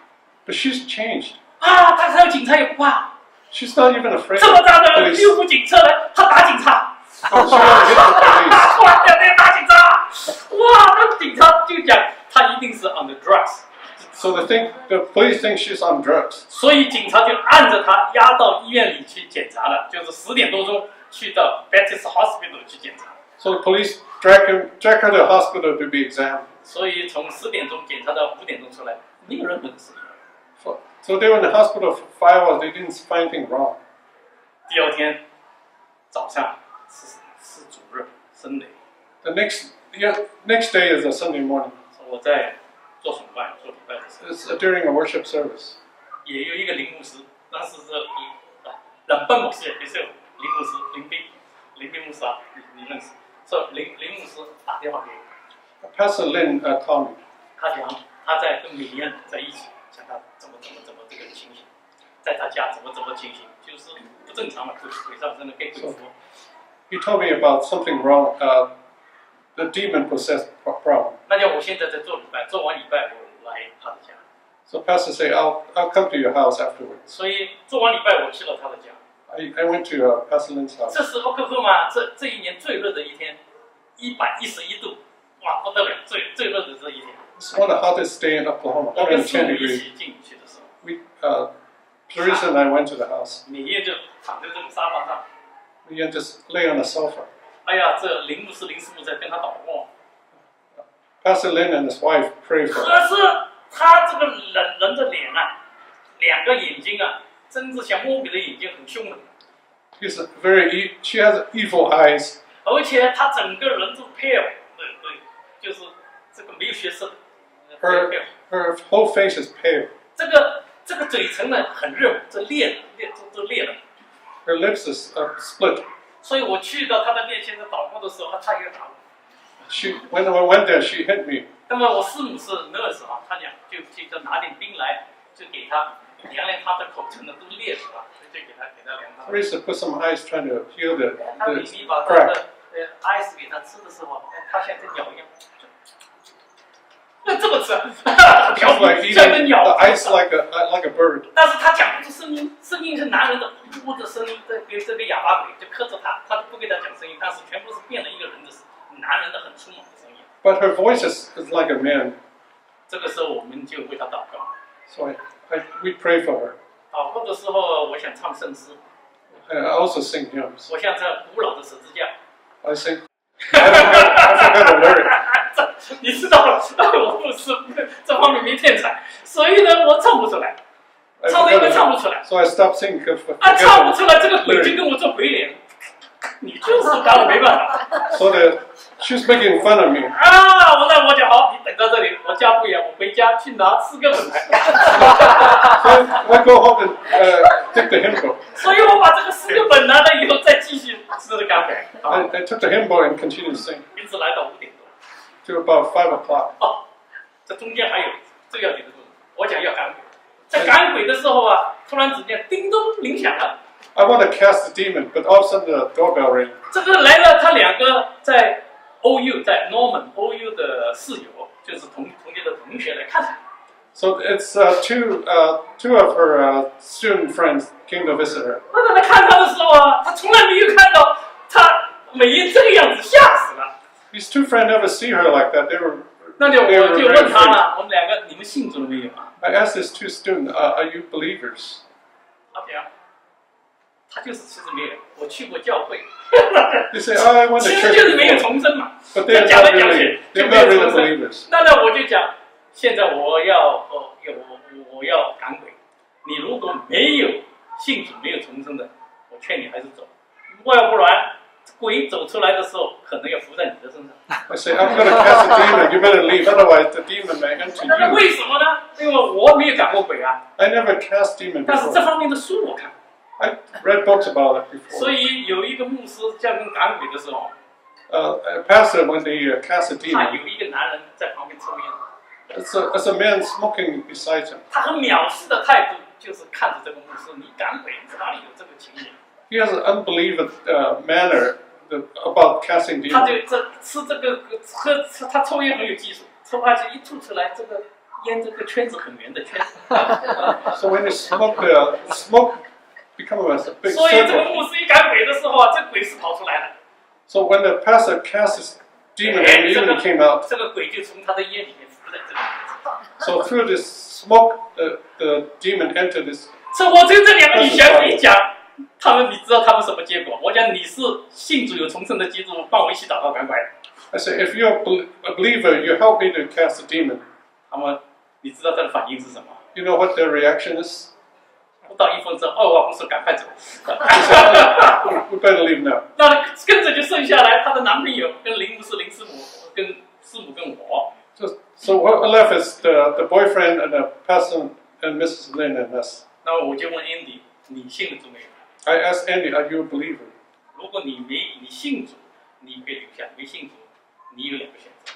S2: but she's changed.
S1: 啊，她看到警察也不怕，
S2: She's not even afraid
S1: 这
S2: of
S1: 么大的
S2: police.
S1: 6部警车来，她打警察。
S2: She wanted to hit the police.
S1: 突然两边打警察，哇！那警察就讲他一定是 on the drugs，
S2: So the police think she's on drugs.
S1: 所以警察就按着他押到医院里去检查了，就是10点多钟去到 Baptist Hospital 去检查，
S2: So the police drag her to the hospital to be examined.
S1: 所以从10点钟检查到5点钟出来，没有任何的事情。
S2: So they were in the hospital for 5 hours. They didn't find anything wrong.
S1: 第2天早上是主任Sunday，
S2: The next day is a Sunday morning.
S1: 我在做崇拜做礼拜的时候，
S2: It's during a worship service.
S1: 也有一个林牧师，当时是冷笨牧师，也是林牧师林斌牧师啊，你认识？所以林牧师打电话给我，
S2: Pastor Lin called me.
S1: 他讲他在跟美艳在一起，讲他怎么这个情形，在他家怎么情形，就是不正常了，鬼上身的跟鬼说。
S2: He told me about something wrong, the demon-possessed problem.
S1: 那叫我现在在做礼拜，做完礼拜我来他的家，
S2: So Pastor said, I'll come to your house afterwards.
S1: 所以做完礼拜我去了他的家。
S2: I went to Pastor Lin's house.
S1: 这是Oklahoma这一年最热的一天，111度，哇不得了，最热的这一天。
S2: It's one of the hottest days in Oklahoma,
S1: 我跟师
S2: 110
S1: 母一
S2: degrees.
S1: 起进去的时候，
S2: We, Teresa and I went to the house.
S1: 美艳就躺在这个沙发上，
S2: We just lay on the sofa.
S1: 哎呀，这林牧师林师母在跟他祷告。
S2: Pastor Lin and his wife prayed for
S1: 可
S2: us.
S1: 是他这个人的脸啊，2个眼睛啊，真是像魔鬼的眼睛，很凶猛。
S2: She has evil eyes.
S1: 而且他整个人都 pale， 对，就是这个没有血色。
S2: Her whole face is pale.
S1: 这个嘴唇呢很热，这都裂了。
S2: Her lips is split.
S1: 所以我去到他的面前在祷告的时候，他差一点打我。
S2: When I went there, she hit me.
S1: 那么我师母是 nurse 啊，他讲就拿点冰来，就给他量他的口唇呢都裂了啊，就给他量他。
S2: Teresa put some ice trying to heal the
S1: 他你把他
S2: crack.
S1: 的ice 给他吃的时候，他像只鸟一样。那这么吃，
S2: Just like
S1: 像
S2: eating
S1: 个鸟
S2: the。ice like a bird.
S1: 但是他讲不出声音，声音是男人的呜呜的声音，这个哑巴鬼就克制他，他不给他讲声音，但是全部是变了一个人的男人的很粗猛的声音。
S2: But her voice is like a man.
S1: 这个时候我们就为他祷告。
S2: So we pray for her.
S1: 祷告的时候，我想唱圣诗，
S2: I also sing hymns.
S1: 我像这古老的十字架。
S2: I sing. I forgot the lyric.
S1: 你知道，我不是这方面没天才，所以呢，我唱不出来，
S2: I
S1: 唱的因
S2: forgot
S1: 为
S2: the
S1: 唱不出来。
S2: So I stopped singing because
S1: 唱不出来，这个鬼就跟我做鬼脸，你就是拿我没办法。
S2: So she's making fun of me.
S1: 我讲好，你等到这里，我家不远，我回家去拿4个本来。
S2: So I go home and take the hymn book.
S1: 所以我把这个4个本拿了以后，再继续吃的干杯。
S2: I took the hymn book and continued to sing
S1: 一直来到5点多。
S2: to about 5 o'clock.
S1: 这中间还有最要紧的部分，我讲要赶鬼。在赶鬼的时候啊，突然之间叮咚铃响了。
S2: I want to cast the demon, but all of a sudden the doorbell rang.
S1: 这个来了，他2个在 OU 在 Norman OU 的室友，就是同届的同学来看他。
S2: So it's two of her student friends came to visit her.
S1: 那来看他的时候啊，他从来没有看到他美艳这个样子，吓死了。
S2: These two friends never see her like that. They were
S1: 那就
S2: they
S1: 我
S2: were
S1: 就
S2: very
S1: 问他
S2: afraid.
S1: 了，我们2个你们信主了没有啊？
S2: I asked these two students, "Are you believers?"
S1: 他讲，他就是其实没有，我去过教会，
S2: They say, "Oh, I went to
S1: 其实
S2: church
S1: 就是没有
S2: before."
S1: 重生嘛。
S2: But they're
S1: 讲
S2: not
S1: 来讲去
S2: really,
S1: 就
S2: they're
S1: 没有
S2: not really
S1: 重生。
S2: believers.
S1: 那我就讲，现在我要赶鬼，你如果没有信主没有重生的，我劝你还是走，要不然鬼走出来的时候可能要附在你的身上。
S2: I say, "I'm going to cast a demon. You better leave, otherwise the demon may enter
S1: 那
S2: you."
S1: 为什么呢？因为我没有赶过鬼啊，
S2: I never cast demon
S1: 但是这
S2: before.
S1: 方面的书我看。
S2: I read books about it
S1: 所
S2: before.
S1: 以有一个牧师在跟赶鬼的时候，
S2: A pastor, when they cast a
S1: 他
S2: demon,
S1: 有一个男人在旁边抽烟，
S2: it's a man smoking beside him.
S1: 他很藐视的态度就是看着这个牧师，你赶鬼哪里有这个情节？
S2: He has an unbelievable manner about casting
S1: 他
S2: demons.
S1: 就吃这个他抽烟很有技术，抽下去一吐出来，这个烟这个圈子很圆的圈。
S2: So when you smoke, the smoke becomes a big
S1: 所以这个
S2: circle.
S1: 牧师一赶鬼的时候啊，这鬼是跑出来了，
S2: So when the pastor cast his demon, and the demon came out.
S1: 这个鬼就从他的烟里面浮在这里。
S2: So through this smoke, the demon entered this.
S1: 所以我跟这2个女学生一讲，你知道他们什么结果？我讲你是信主有重生的基督徒，帮我一起祷告赶鬼。
S2: I say, if you're a believer, you help me to cast a demon.
S1: 他们，你知道他的反应是什么？
S2: You know what their reaction is?
S1: 不到1分钟，2话不说，赶快走。
S2: They say, "Oh, we better leave now."
S1: 那跟着就剩下来她的男朋友跟林牧师、林师母、跟师母跟我。
S2: So what left is the boyfriend and the pastor and Mrs. Lin and us.
S1: 那么我就问 Andy， 你信了主没有？
S2: I asked Andy, "Are you a believer?"
S1: 如果你信主，你可以留下；没信主，你有2个选择。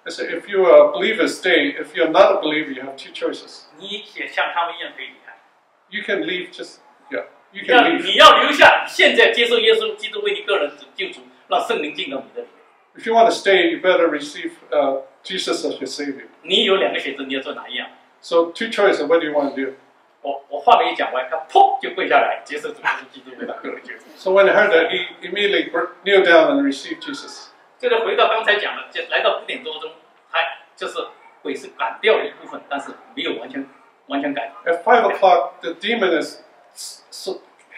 S2: I said, "If you're a believer, stay. If you're not a believer, you have 2 choices.
S1: 你也像他们一样可以离开。
S2: You can leave. You can leave.
S1: 你要留下，你现在接受耶稣基督为你个人救主，让圣灵进到你的里面。
S2: If you want to stay, you better receive Jesus as your savior."
S1: 你有2个选择，你要做哪一样？
S2: So 2 choices. What do you want to do?
S1: 我话没讲完，他砰就跪下来接受主耶稣基督为他个人救主。
S2: So when I heard that, he immediately kneeled down and received Jesus.
S1: 这个回到刚才讲的，就来到5点多钟，就是鬼是赶掉了一部分，但是没有完全赶。
S2: At 5 o'clock, the demon is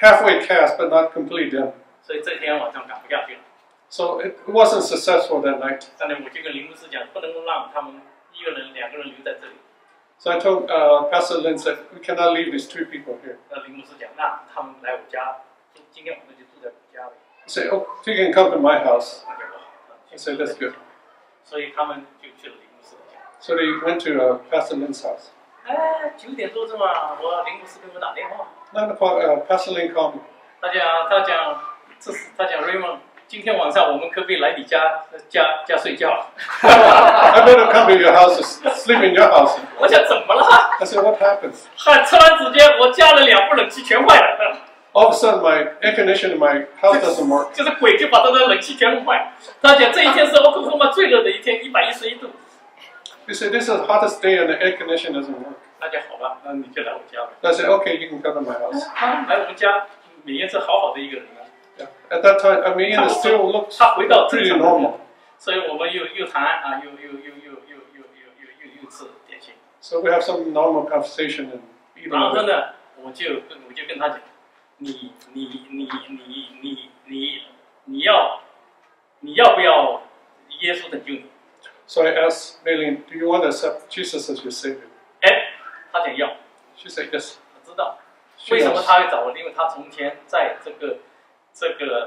S2: halfway cast, but not completely done.
S1: 所以这天晚上赶不下去了。
S2: So it wasn't successful that night.
S1: 当然我就跟林牧师讲，不能让他们1个人、2个人留在这里。
S2: So I told Pastor Lin, said, "We cannot leave these 2 people here."
S1: 那林牧师讲，那他们来我家，今天晚上就住在我家里。
S2: I said, "Oh, you can come to my house."
S1: 那就好。
S2: I said, "That's good."
S1: 所以他们就去了林牧师的家。
S2: So they went to Pastor Lin's house.
S1: 9点多钟啊，林牧师给我打电话，
S2: 9 o'clock, Pastor Lin called me.
S1: 他讲 Raymond， 今天晚上我们可不可以来你家睡觉？
S2: I better come to your house, sleep in your house.
S1: 我想怎么了？
S2: I said, "What happened?"
S1: 突然之间我家了2部冷气全坏了，
S2: All of a sudden, my air conditioner in my house doesn't work.
S1: 就是鬼就把他的冷气全弄坏。他讲这一天是 Oklahoma 最热的一天，111度。
S2: He said, "This is the hottest day and the air conditioning doesn't work."
S1: 那就好吧，那你就来我家吧。
S2: I said, "Okay, you can come to my house."
S1: 他来我们家，美燕是好好的一个人啊。
S2: Yeah. At that time, I mean, it still looks
S1: 他回到正
S2: pretty
S1: 常的
S2: normal.
S1: 所以我们又谈啊，又吃点心。
S2: So we have some normal conversation and eat
S1: 然
S2: a
S1: 后
S2: little bit.
S1: 呢，我就跟他讲，你要不要耶稣拯救你？
S2: So I asked Maylene, "Do you want to accept Jesus as your savior?"
S1: 哎，他讲要，
S2: She said, "Yes."
S1: 我知道。
S2: She
S1: 为什么
S2: knows.
S1: 他会找我？因为他从前在这个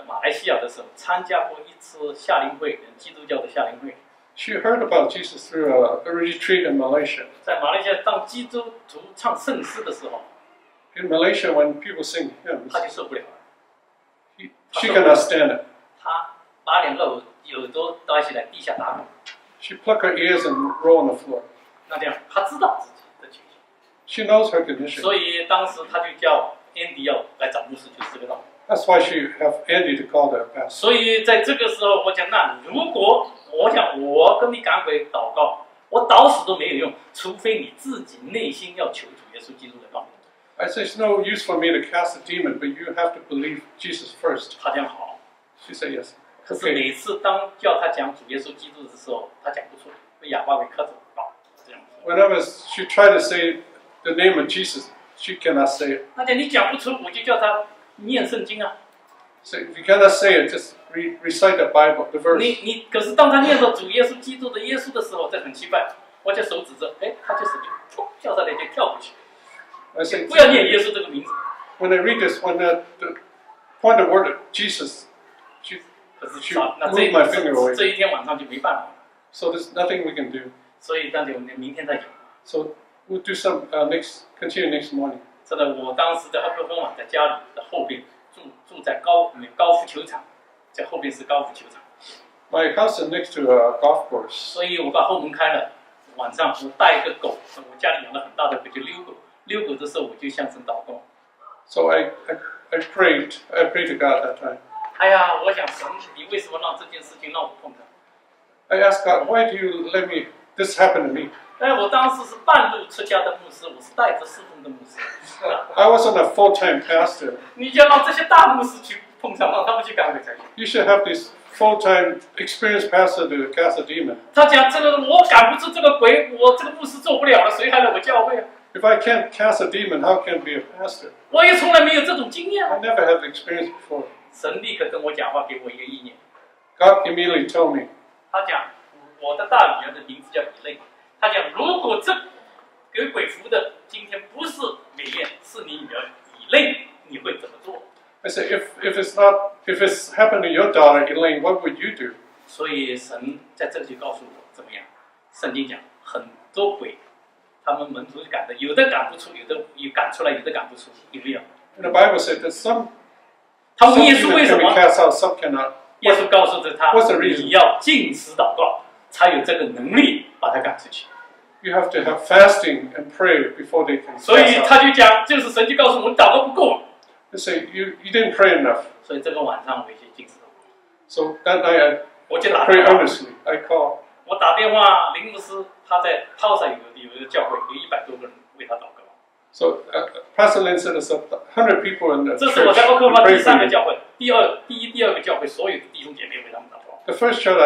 S1: 马来西亚的时候，参加过一次夏令会，基督教的夏令会。
S2: She heard about Jesus through a retreat in Malaysia.
S1: 在马来西亚，当基督徒唱圣诗的时候，
S2: In Malaysia, when people sing hymns,
S1: 他就受不了了。
S2: she cannot stand it.
S1: 他把两个耳朵搭起来，地下打滚。
S2: She plucked her ears and roll on the floor.
S1: 那这样，他知道自己的情形，
S2: She knows her condition.
S1: 所以当时他就叫 Andy 要来找牧师，就是这个道理。
S2: That's why she have Andy to call the pastor.
S1: 所以在这个时候，我讲，那如果我想我跟你赶鬼祷告，我祷死都没有用，除非你自己内心要求主耶稣基督的帮助。
S2: I say it's no use for me to cast a demon, but you have to believe Jesus first.
S1: 他讲好，
S2: She said yes.
S1: 可是
S2: Okay.
S1: 每次当叫他讲主耶稣基督的时候，他讲不出，被哑巴给磕走了，这样子。
S2: Whenever she tried to say the name of Jesus, she cannot say it.
S1: 那讲你讲不出，我就叫他念圣经啊。
S2: So if you cannot say it, just recite the Bible, the verse.
S1: 可是当他念到主耶稣基督的耶稣的时候，这很奇怪，我就手指着，哎，他就手就跳上来就跳过去，
S2: I say,
S1: 不要念耶稣这个名字。
S2: when I read this, when the point the word of Jesus, she
S1: 可是
S2: she
S1: 那
S2: moved my finger
S1: 这
S2: away.
S1: 一天晚上就没办法了，
S2: So there's nothing we can do.
S1: 所以那就明天再讲。
S2: So we'll do some continue next morning.
S1: 真的，我当时在奥克芬瓦在家里的后边住在高尔夫球场，在后边是高尔夫球场，
S2: My house is next to a golf course.
S1: 所以我把后门开了。晚上我带一个狗，我家里养了很大的狗，就遛狗。遛狗的时候我就向神祷告。
S2: So I prayed to God that time.
S1: 哎呀，我想神，你为什么让这件事情让我碰到？
S2: I asked God, why do you let this happen to me?
S1: 哎，我当时是半路出家的牧师，我是带着侍奉的牧师。
S2: I wasn't a full-time pastor.
S1: 你就要让这些大牧师去碰上，让他们去赶鬼才行。
S2: You should have this full-time experienced pastor to cast a demon.
S1: 他讲这个我赶不出这个鬼，我这个牧师做不了了，谁还来我教会啊？
S2: If I can't cast a demon, how can I be a pastor?
S1: 我也从来没有这种经验
S2: I
S1: 啊。
S2: never had the experience before.
S1: 神立刻跟我讲话，给我一个意念。
S2: God immediately told me,
S1: 他讲我的大女儿的名字叫以类。他讲如果这给鬼服的今天不是美艳，是你女儿以类，你会怎么做？
S2: I said, if it's happened to your daughter, Elaine, what would you do?
S1: 所以神在这里就告诉我怎么样。圣经讲很多鬼，他们门徒赶的，有的赶不出，有的赶出来，有的赶不出，有没有？
S2: And the Bible said that some
S1: 他问耶稣
S2: demons
S1: 为什
S2: can be
S1: 么？
S2: cast out, some cannot.
S1: 耶稣告诉着他
S2: What's the reason?，
S1: 你要禁食祷告，才有这个能力把他赶出去。
S2: You have to have fasting and pray before they can
S1: 所以
S2: cast
S1: 他
S2: out.
S1: 就讲，就是神就告诉我，祷告不够。
S2: They say, you didn't pray enough.
S1: 所以这个晚上我去禁食祷告，
S2: So that night
S1: 我就
S2: I
S1: 打
S2: pray
S1: 电话，
S2: earnestly. I call.
S1: 我打电话，林牧师他在泡萨有一个教会，有100多个人为他祷告。
S2: So Pastor Lin said there's 100 people in the
S1: 这
S2: church
S1: 是我在奥克
S2: to
S1: 巴第
S2: pray
S1: 3
S2: for
S1: 个
S2: you.
S1: 教会，第二个教会，所有的弟兄姐妹为他们祷告。
S2: The first church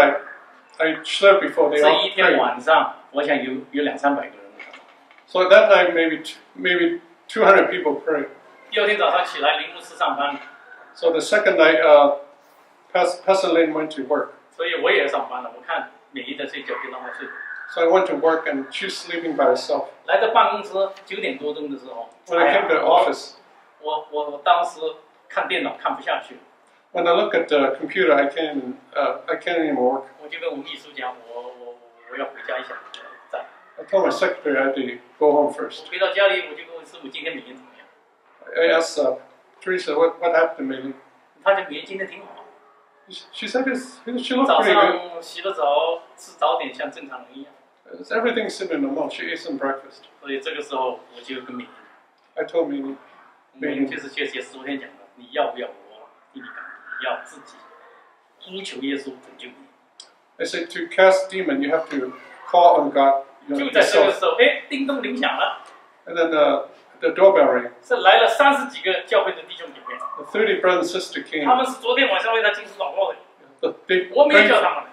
S2: I served before, they
S1: 这
S2: all
S1: 一天
S2: prayed.
S1: 晚上，我想有200-300个人为他祷告。
S2: So that night maybe 200 people prayed.
S1: 第二天早上起来，林牧师上班，
S2: So the second night, Pastor Lin went to work.
S1: 所以我也上班了。我看美丽在睡觉，就让她睡。
S2: So I went to work and she's sleeping by herself.
S1: 来到办公室9点多钟的时候，
S2: When I came to the office,
S1: 我当时看电脑看不下去，
S2: when I look at the computer, I can't anymore work.
S1: 我就跟我秘书讲，我要回家一下，在
S2: I told my secretary I had to go home first.
S1: 回到家里，我就问师傅今天美艳怎么样？
S2: I asked Teresa what happened to me.
S1: 他讲美艳今天挺好，
S2: She said she looked
S1: 早
S2: pretty good.
S1: 上洗了澡，吃早点像正常人一样。
S2: Everything seemed normal. She ate some breakfast.
S1: 所以这个时候我就跟美艳，
S2: I told me,
S1: 美艳就是学昨天讲的，你要不要我替你赶？你要自己呼求耶稣拯救你。
S2: I said to cast demon, you have to call on God
S1: 就在这个
S2: yourself.
S1: 时候，哎，叮咚铃响了，
S2: And then the doorbell rang.
S1: 是来了30几个教会的弟兄姐妹，
S2: The 30 brother and sister
S1: 他
S2: came.
S1: 们是昨天晚上为他进食祷告的，
S2: They
S1: 我没有
S2: prayed,
S1: 叫他们来。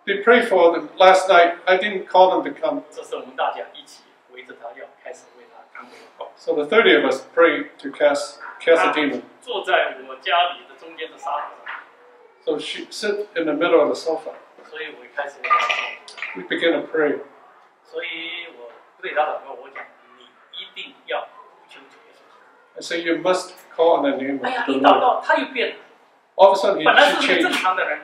S2: they prayed for them last night. I didn't call them to come.
S1: 这是我们大家一起围着他，要开始为他赶鬼祷告。
S2: So the 30 of us prayed to cast a demon.
S1: 坐在我家里的中间的沙发上，
S2: So she sit in the middle of the sofa.
S1: 所以我开始为他祷告。
S2: We began to pray.
S1: 所以我对他祷告，我讲你一定要呼求主耶稣。
S2: I say you must call on the name
S1: 哎呀，
S2: of the
S1: 一祷
S2: Lord.
S1: 告他又变了，
S2: All of a sudden
S1: 本来
S2: she
S1: 是个正
S2: changed.
S1: 常的人，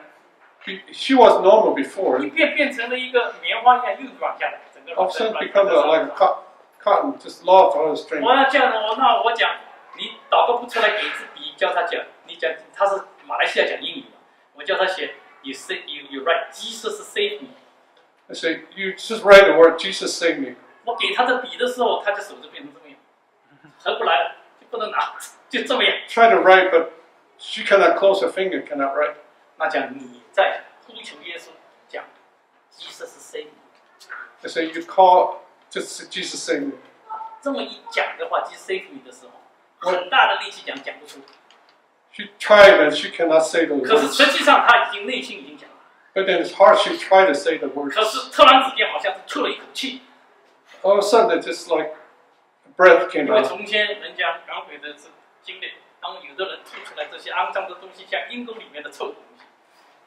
S2: She was normal before.
S1: 一变成了一个棉花一样又软下来，整个
S2: All of a
S1: 软
S2: sudden
S1: 软
S2: become
S1: 在
S2: like a cotton, just lost all his strength.
S1: 我要这样的，那我讲，你祷告不出来，给一支笔教他讲，你讲他是马来西亚讲英语嘛，我叫他写 you say you write Jesus save me。
S2: I say, you just write the word, Jesus save me.
S1: 我给他的笔的时候，他的手就变成这么样，合不来了，就不能拿，就这么样。
S2: Try to write, but she cannot close her finger, cannot write.
S1: 那讲你在呼求耶稣，讲 Jesus save me。
S2: I say, you call, just Jesus save me.
S1: 这么一讲的话，Jesus save me 的时候，很大的力气讲不出。
S2: She tried and she cannot say those
S1: 可是
S2: words.
S1: 实际上他已经内心已经讲了，
S2: But then it's hard, she tried to say the words.
S1: 可是突然之间好像是出了一口气，
S2: All of a sudden, it's just like a breath
S1: 因
S2: came
S1: 为
S2: out.
S1: 从前人家赶鬼的是经历，当有的人吐出来这些肮脏的东西，像阴沟里面的臭东西。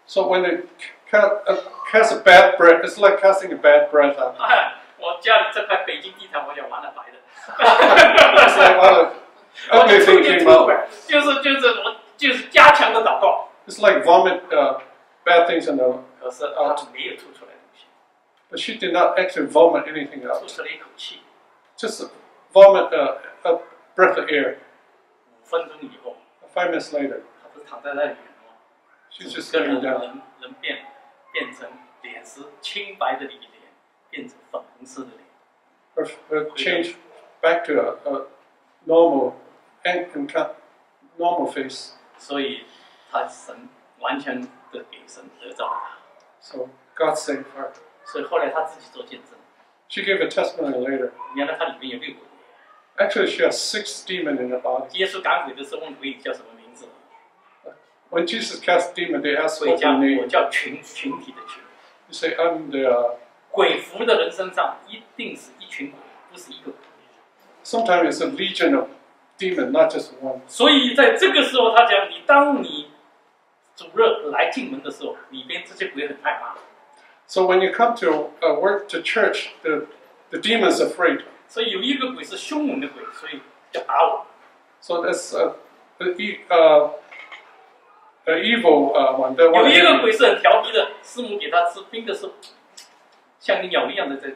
S2: So when they cast a bad breath, it's like casting a bad breath out.
S1: 哎，我家里这块北京地毯，我讲完了白的。
S2: It's like all the
S1: 我
S2: ugly
S1: 就
S2: thing
S1: 出去
S2: came
S1: 吐
S2: out.
S1: 呗，就是加强的祷告。
S2: It's like vomit bad things in the.
S1: 可是他没有吐出来东西，
S2: But she did not actually vomit anything
S1: 吐
S2: out.
S1: 出了一口气。
S2: Just vomit a breath of air.
S1: 5分钟以后，
S2: 5 minutes later,
S1: 他不是躺在那里面吗？
S2: she's just
S1: 整个
S2: laying down.
S1: 人变成脸是青白的脸，变成粉红色的脸。
S2: Her change back to a normal normal face.
S1: 所以他神完全的给神得到了他。
S2: So God saved her.
S1: 所以后来他自己做见证，
S2: She gave a testimony later.
S1: 原来他里面有6个鬼。
S2: Actually, she has 6 demons in her body.
S1: 耶稣赶鬼的时候问鬼叫什么名字？
S2: When Jesus cast demon, they asked
S1: 鬼
S2: what
S1: 叫
S2: your
S1: 我
S2: name.
S1: 叫群体的群。
S2: You say, I'm the.
S1: 鬼服的人身上一定是一群鬼，不是一个鬼。
S2: Sometimes it's a legion of demons, not just one.
S1: 所以在这个时候，他讲当你主日来进门的时候，里边这些鬼很害怕。
S2: So when you come to work to church, the demons are afraid.
S1: 所以有一个鬼是凶猛的鬼，所以要打我。
S2: So that's an evil one. That
S1: 有
S2: one
S1: 一个鬼是很调皮的，师母给他吃冰的时候，像鸟一样的在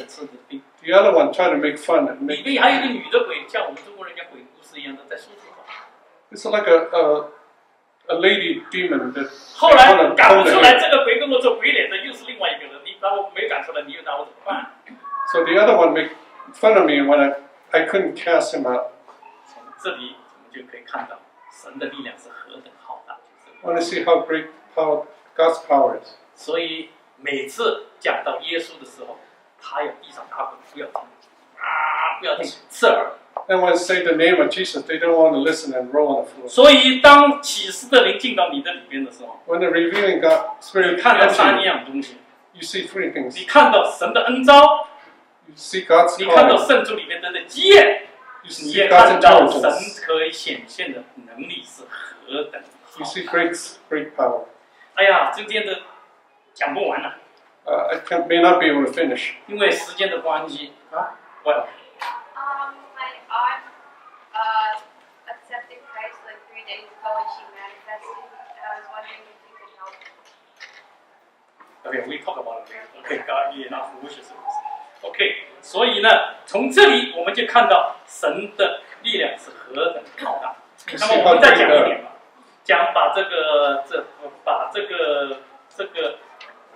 S1: 吃的冰。
S2: The other one tried to make fun and
S1: 里
S2: make.
S1: 面还有一个女的鬼，像我们中国人讲鬼故事一样的在说说话。
S2: It's like a lady demon that.
S1: 后来赶不出来，这个鬼跟我做鬼脸的又是另外一个人，你把我没赶出来，你又拿我怎么办？
S2: So the other one made fun of me when I couldn't cast him out.
S1: 从这里我们就可以看到神的力量是何等浩大。
S2: I want to see how great God's power is.
S1: 所以每次讲到耶稣的时候，他要地上打滚，不要听啊，不要听，刺耳。
S2: And when I say the name of Jesus, they don't want to listen and roll on the floor.
S1: 所以当启示的灵进到你的里边的时候，
S2: When the revealing God
S1: 你
S2: Spirit
S1: 看到
S2: enters
S1: 3
S2: you,
S1: 样东西，
S2: you see 3 things.
S1: 你看到神的恩召，
S2: You see God's
S1: 你看到
S2: calling.
S1: 圣主里面的基业，
S2: You
S1: 你
S2: see
S1: 也
S2: God's
S1: 看到神
S2: intelligence.
S1: 可以显现的能力是何等
S2: You
S1: 好。
S2: see great power.
S1: 哎呀，今天的讲不完了，
S2: May not be able to finish.
S1: 因为时间的关系啊，我
S3: My aunt accepted Christ like 3 days ago and she manifested. I was wondering if you could help.
S1: Okay, we talk about it later. Okay, God, enough wishes. OK， 所以呢，从这里我们就看到神的力量是何等浩大。那么我们再讲一点吧，把这个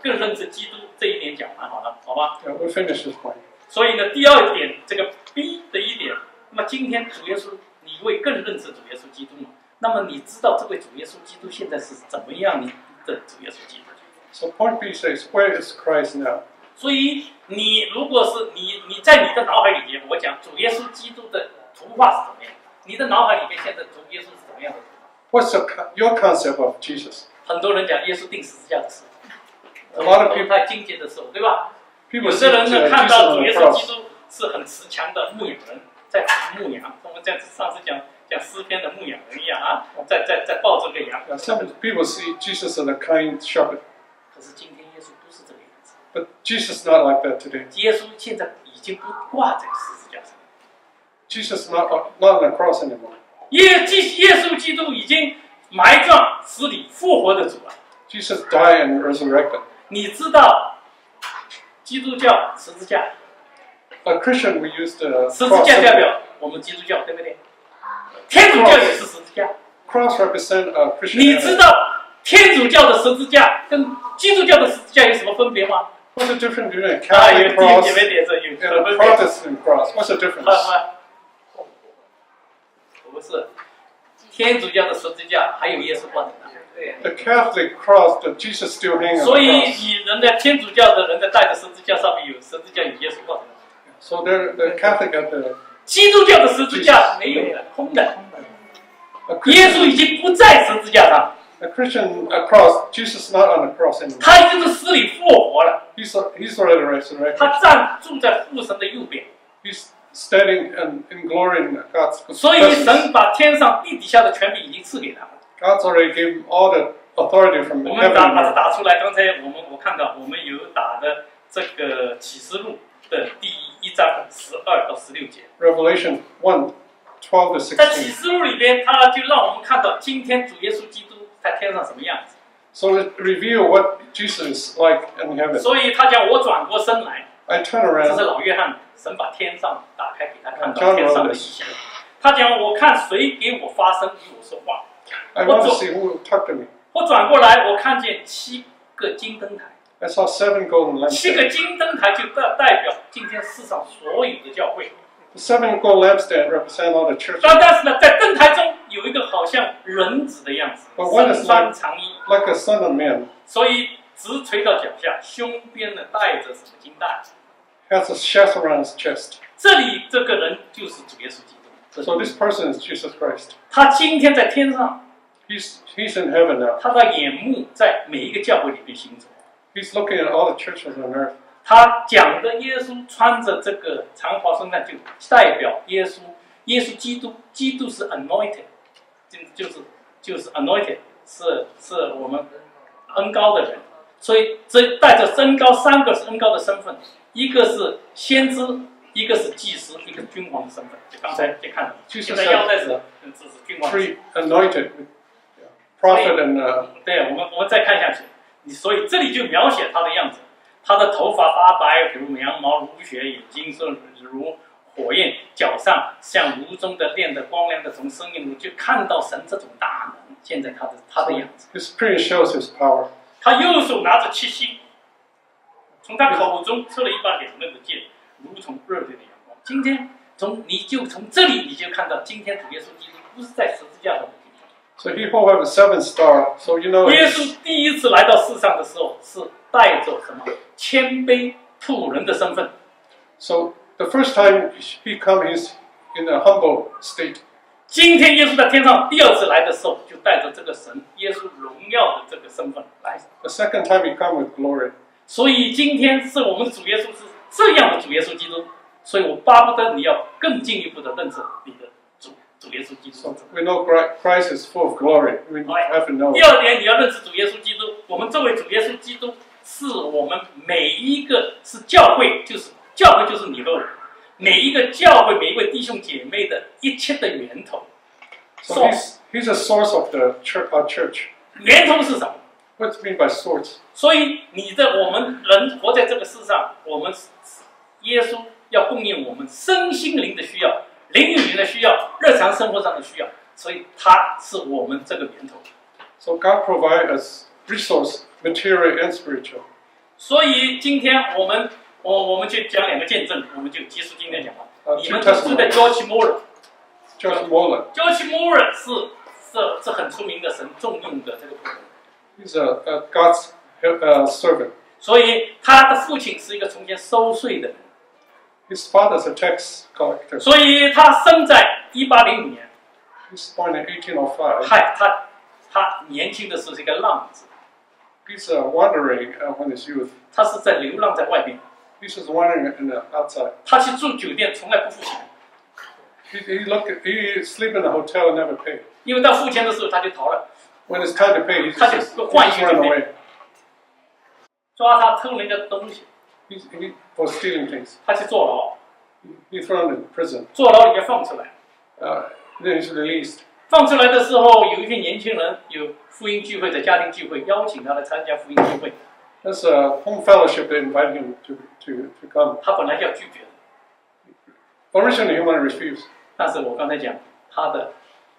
S1: 更认识基督这一点讲完好了，好吧？
S2: Yeah, we'll finish this point.
S1: 所以呢，第2点，这个 B 的一点，那么今天主耶稣，你会更认识主耶稣基督吗？那么你知道这位主耶稣基督现在是怎么样的主耶稣基督？
S2: So point B says, where is Christ now?
S1: 所以你如果是你在你的脑海里面，我讲主耶稣基督的图画是怎么样？你的脑海里面现在主耶稣是怎么样的图画？
S2: What's your concept of Jesus?
S1: 很多人讲耶稣钉十字架的时候，
S2: A lot of people
S1: 太境界的时候，对吧？有
S2: people
S1: 的
S2: see
S1: 人呢
S2: Jesus
S1: 看到
S2: on
S1: 主
S2: the
S1: 耶稣
S2: cross.
S1: 基督是很慈祥的牧羊人，在牧羊。我们上次讲诗篇的牧羊人一样啊，在抱着个羊。
S2: Some people see Jesus as a kind shepherd,
S1: 可是今天耶稣不是这个样子，
S2: but Jesus is not like that today.
S1: 耶稣现在已经不挂在十字架上。
S2: Jesus is not on the cross anymore.
S1: 耶稣基督已经埋葬、死里复活的主了。
S2: Jesus died and resurrected.
S1: 你知道，基督教十字架，
S2: A Christian, we use the
S1: 十字
S2: cross.
S1: 架代表我们基督教，对不对？天主教也是十字架。
S2: Cross represent a
S1: 你知
S2: Christian.
S1: 道天主教的十字架跟基督教的十字架有什么分别吗？
S2: What's the difference between a
S1: 有
S2: Catholic
S1: 弟兄
S2: cross
S1: 姐妹点着有
S2: and
S1: 什
S2: a
S1: 么分别？
S2: Protestant cross? What's the difference?
S1: 不是，天主教的十字架还有耶稣挂在那。对。
S2: The Catholic cross that Jesus still hanging on
S1: 所
S2: the
S1: 以
S2: cross.
S1: 你人在天主教的人在带着十字架上面有十字架有耶稣挂在那。
S2: So the Catholic at the
S1: 基督教的十字架没有的，空的。
S2: a
S1: 耶稣
S2: Christian,
S1: 已经不在十字架上，
S2: a Christian cross. Jesus is not on the cross anymore.
S1: 他已经是死里复活了，
S2: He's already resurrected.
S1: 他站住在父神的右边。
S2: He's standing in glory in God's
S1: 所以
S2: presence.
S1: 神把天上地底下的权柄已经赐给他了。
S2: God's already gave him all the authority from
S1: 我
S2: heaven
S1: 们把
S2: and
S1: 它
S2: earth.
S1: 打出来，刚才我看到我们有打的这个启示录的第1章12到16节。
S2: Revelation 1:12 to
S1: 在启
S2: 16.
S1: 示录里边，他就让我们看到今天主耶稣基督在天上什么样子。
S2: So it reveal what Jesus is like in heaven.
S1: 所以他讲我转过身来，
S2: I turn
S1: 这是
S2: around.
S1: 老约翰，神把天上打开给他看到天上的意象。他讲我看谁给我发声与我说话。
S2: I want to see who will talk to me.
S1: 我转过来，我看见7个金灯台。
S2: I saw 7 golden
S1: 7个
S2: lampstands.
S1: 金灯台就代表今天世上所有的教会。
S2: The 7 gold lampstands represent all the churches.
S1: 但是呢，在灯台中有一个好像人子的样子，
S2: But one
S1: 身
S2: is
S1: 穿长衣，
S2: like a son of man,
S1: 所以直垂到脚下，胸边呢带着什么金带。
S2: has a shaft around his chest.
S1: 这里这个人就是主耶稣基督。这
S2: So
S1: 是
S2: this person is Jesus Christ.
S1: 他今天在天上，
S2: He's in heaven now.
S1: 他的眼目在每一个教会里面行走。
S2: He's looking at all the churches on earth.
S1: 他讲的耶稣穿着这个长袍圣诞，就代表耶稣基督，基督是 anointed， 就是 anointed， 是我们恩高的人，所以这带着恩高3个是恩高的身份，一个是先知，一个是祭司，一个是君王的身份。就刚才就看到，现在腰带是这是君王。
S2: Three anointed with prophet and
S1: 对，我们再看下去，所以这里就描写他的样子。他的头发发白，如羊毛，如雪；眼睛是如火焰，脚上像炉中的炼的光亮的，从生命中就看到神这种大能。现在他的样子，
S2: his spirit shows his power.
S1: 他右手拿着7星，从他口中出了一把两刃的剑，如同热烈的阳光。今天从这里你就看到，今天主耶稣基督不是在十字架上的地方。
S2: So he will have a 7 star. So you know
S1: 耶稣第一次来到世上的时候，是带着什么谦卑仆人的身份。
S2: So the first time he come, he's in a humble state.
S1: 今天耶稣在天上第2次来的时候，就带着这个神耶稣荣耀的这个身份来。
S2: The second time he come with glory.
S1: 所以今天是我们的主耶稣是这样的主耶稣基督，所以我巴不得你要更进一步的认识你的主耶稣基督。
S2: So we know Christ is full of glory. We have to know.
S1: 第2点，你要认识主耶稣基督。我们作为主耶稣基督，是我们每一个是教会，教会就是你和我，每一个教会每一位弟兄姐妹的一切的源头。
S2: So he's a source of the church.
S1: 源头是什么？
S2: What's mean by source?
S1: 所以我们人活在这个世上，我们耶稣要供应我们身心灵的需要，灵与灵的需要，日常生活上的需要，所以他是我们这个源头。
S2: So God provides us resource, material and spiritual.
S1: 所以今天我们就讲2个见证，我们就结束今天讲话。你们
S2: Two
S1: 都知道
S2: testimonies.
S1: George Moore。George
S2: George Moller.
S1: Moore 是很出名的神重用的这个仆人。
S2: He's a God's servant.
S1: 所以他的父亲是一个从前收税的人，
S2: His father's a tax collector.
S1: 所以他生在1805年。
S2: He's born in 1805.
S1: 他年轻的时候是一个浪子，
S2: He's wandering when his youth.
S1: 他是在流浪在外面，
S2: He's just wandering in the outside.
S1: 他去住酒店从来不付钱，
S2: He sleep in a hotel and never pay.
S1: 因为到付钱的时候他就逃了，
S2: When it's time to pay, he
S1: 他就
S2: just
S1: 换一个
S2: run
S1: 酒
S2: away.
S1: 店，抓他偷人家东西，
S2: He was stealing things.
S1: 他去坐牢，
S2: He thrown in prison.
S1: 坐牢里面放出来，
S2: Then he's released.
S1: 放出来的时候有一批年轻人有福音聚会的家庭聚会，邀请他来参加福音聚会，
S2: There's a home fellowship they invited him to come.
S1: 他本来要拒绝的，
S2: Originally, he wanted to refuse.
S1: 但是我刚才讲他的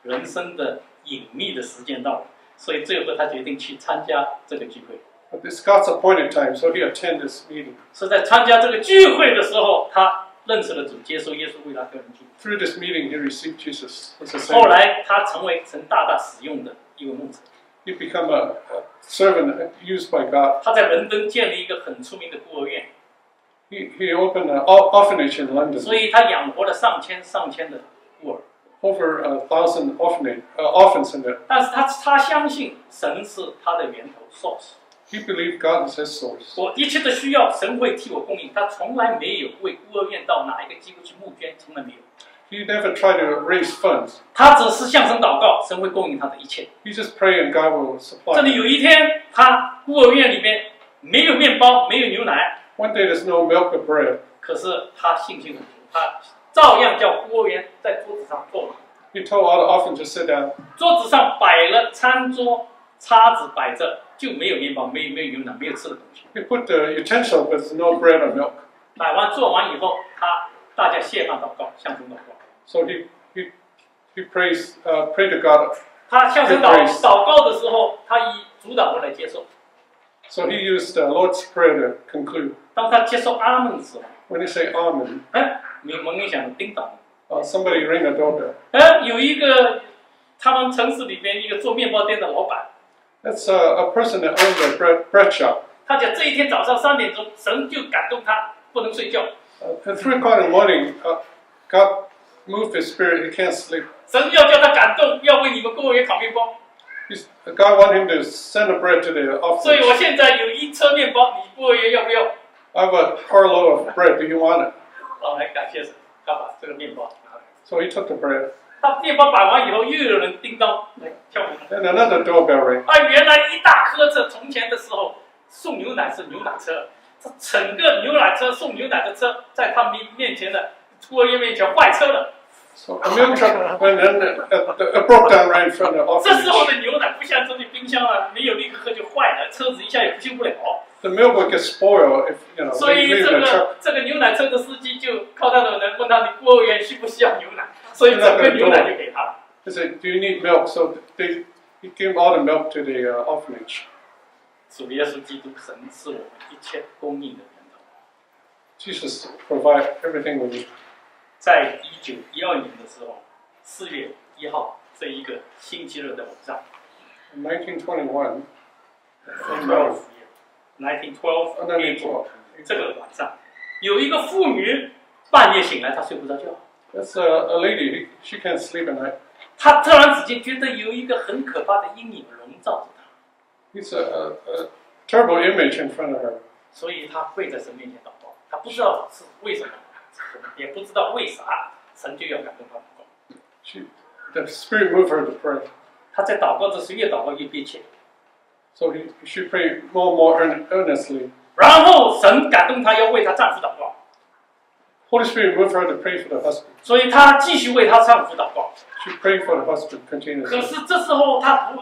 S1: 人生的隐秘的时间到了，所以最后他决定去参加这个聚会。
S2: But it's God's appointed time, so he attended this meeting.
S1: 是在参加这个聚会的时候，他认识了主，接受耶稣为他个人救。
S2: Through this meeting, he received Jesus as a
S1: 后
S2: Savior.
S1: 来他成为神大大使用的一位牧者，
S2: He became a servant used by God.
S1: 他在伦敦建立一个很出名的孤儿院，
S2: He opened an orphanage in London.
S1: 所以他养活了上千的孤儿。
S2: Over 1,000 orphans in there.
S1: 但是他相信神是他的源头 source，
S2: He believed God is his source.
S1: 我一切的需要神会替我供应，他从来没有为孤儿院到哪一个机构去募捐，从来没有。
S2: He never tried to raise funds.
S1: 他只是向神祷告，神会供应他的一切。
S2: He just prayed and God will
S1: 这里
S2: supply.
S1: 有一天，他孤儿院里面没有面包，没有牛奶，
S2: One day there's no milk or bread.
S1: 可是他信心很足，他照样叫孤儿院在桌子上坐了。
S2: He told all the orphans to sit down.
S1: 桌子上摆了餐桌，叉子摆着，就没有面包，没有牛奶，没有吃的东西。
S2: He put the utensil, but there's no bread or milk.
S1: 做完以后，大家谢饭祷告，向神祷告。
S2: So he prayed to God.
S1: 他向神祷告的时候，他以主祷文来接受。
S2: So he used the Lord's Prayer to conclude.
S1: 当他接受阿门的时候，
S2: When you say Amen,
S1: 门铃响，叮当。
S2: somebody ring the doorbell.
S1: 有一个他们城市里边一个做面包店的老板，
S2: That's a person that owned a bread shop.
S1: 他讲这一天早上3点钟，神就感动他不能睡觉，
S2: At 3 o'clock in the morning, God moved his spirit. He can't sleep.
S1: 神要叫他感动，要为你们孤儿院烤面包。
S2: God wanted him to send the bread to the
S1: 所以
S2: orphanage.
S1: 我现在有1车面包，你孤儿院要不要？
S2: I have a carload of bread. Do you want it?
S1: 来感谢神，他把这个面包拿来。
S2: So he took the bread.
S1: 他面包摆完以后，又有人叮当来敲门。
S2: Then another doorbell rang.
S1: 原来一大客车，从前的时候送牛奶是牛奶车，这整个牛奶车送牛奶的车，在他们面前的孤儿院面前坏车了。
S2: So a milk truck went in, broke down right in front of the
S1: 这时候
S2: orphanage.
S1: 的牛奶不像这里冰箱啊，没有立刻喝就坏了，车子一下也修不了。
S2: The milk would get spoiled if
S1: 所
S2: leave
S1: 以
S2: it in a truck.
S1: 这个牛奶车的司机就靠他的人问他，你孤儿院需不需要牛奶？所以整个牛奶就给他了。
S2: He said, "Do you need milk?" So he gave all the milk to the orphanage.
S1: 主耶稣基督，神是我们一切供应的源头。
S2: Jesus provide everything we need.
S1: 在1912年的时候，4月1号这一个星期日的晚上
S2: In 1921,
S1: 1912
S2: 1912,
S1: 这个晚上，有一个妇女半夜醒来，她睡不着觉，
S2: that's a lady. She can't sleep at night.
S1: 她突然之间觉得有一个很可怕的阴影笼罩着她，
S2: It's a terrible image in front of her.
S1: 所以她跪在神面前祷告，她不知道是为什么，也不知道为啥，神就要感动她祷告。
S2: The Spirit moved her to pray.
S1: 她在祷告的时候越祷告越憋切，
S2: So she prayed more and more earnestly.
S1: 然后神感动她要为她丈夫祷告，
S2: Holy Spirit moved her to pray for the husband.
S1: 所以她继续为她丈夫祷告。
S2: She prayed for the husband
S1: 可
S2: continuously.
S1: 是这时候她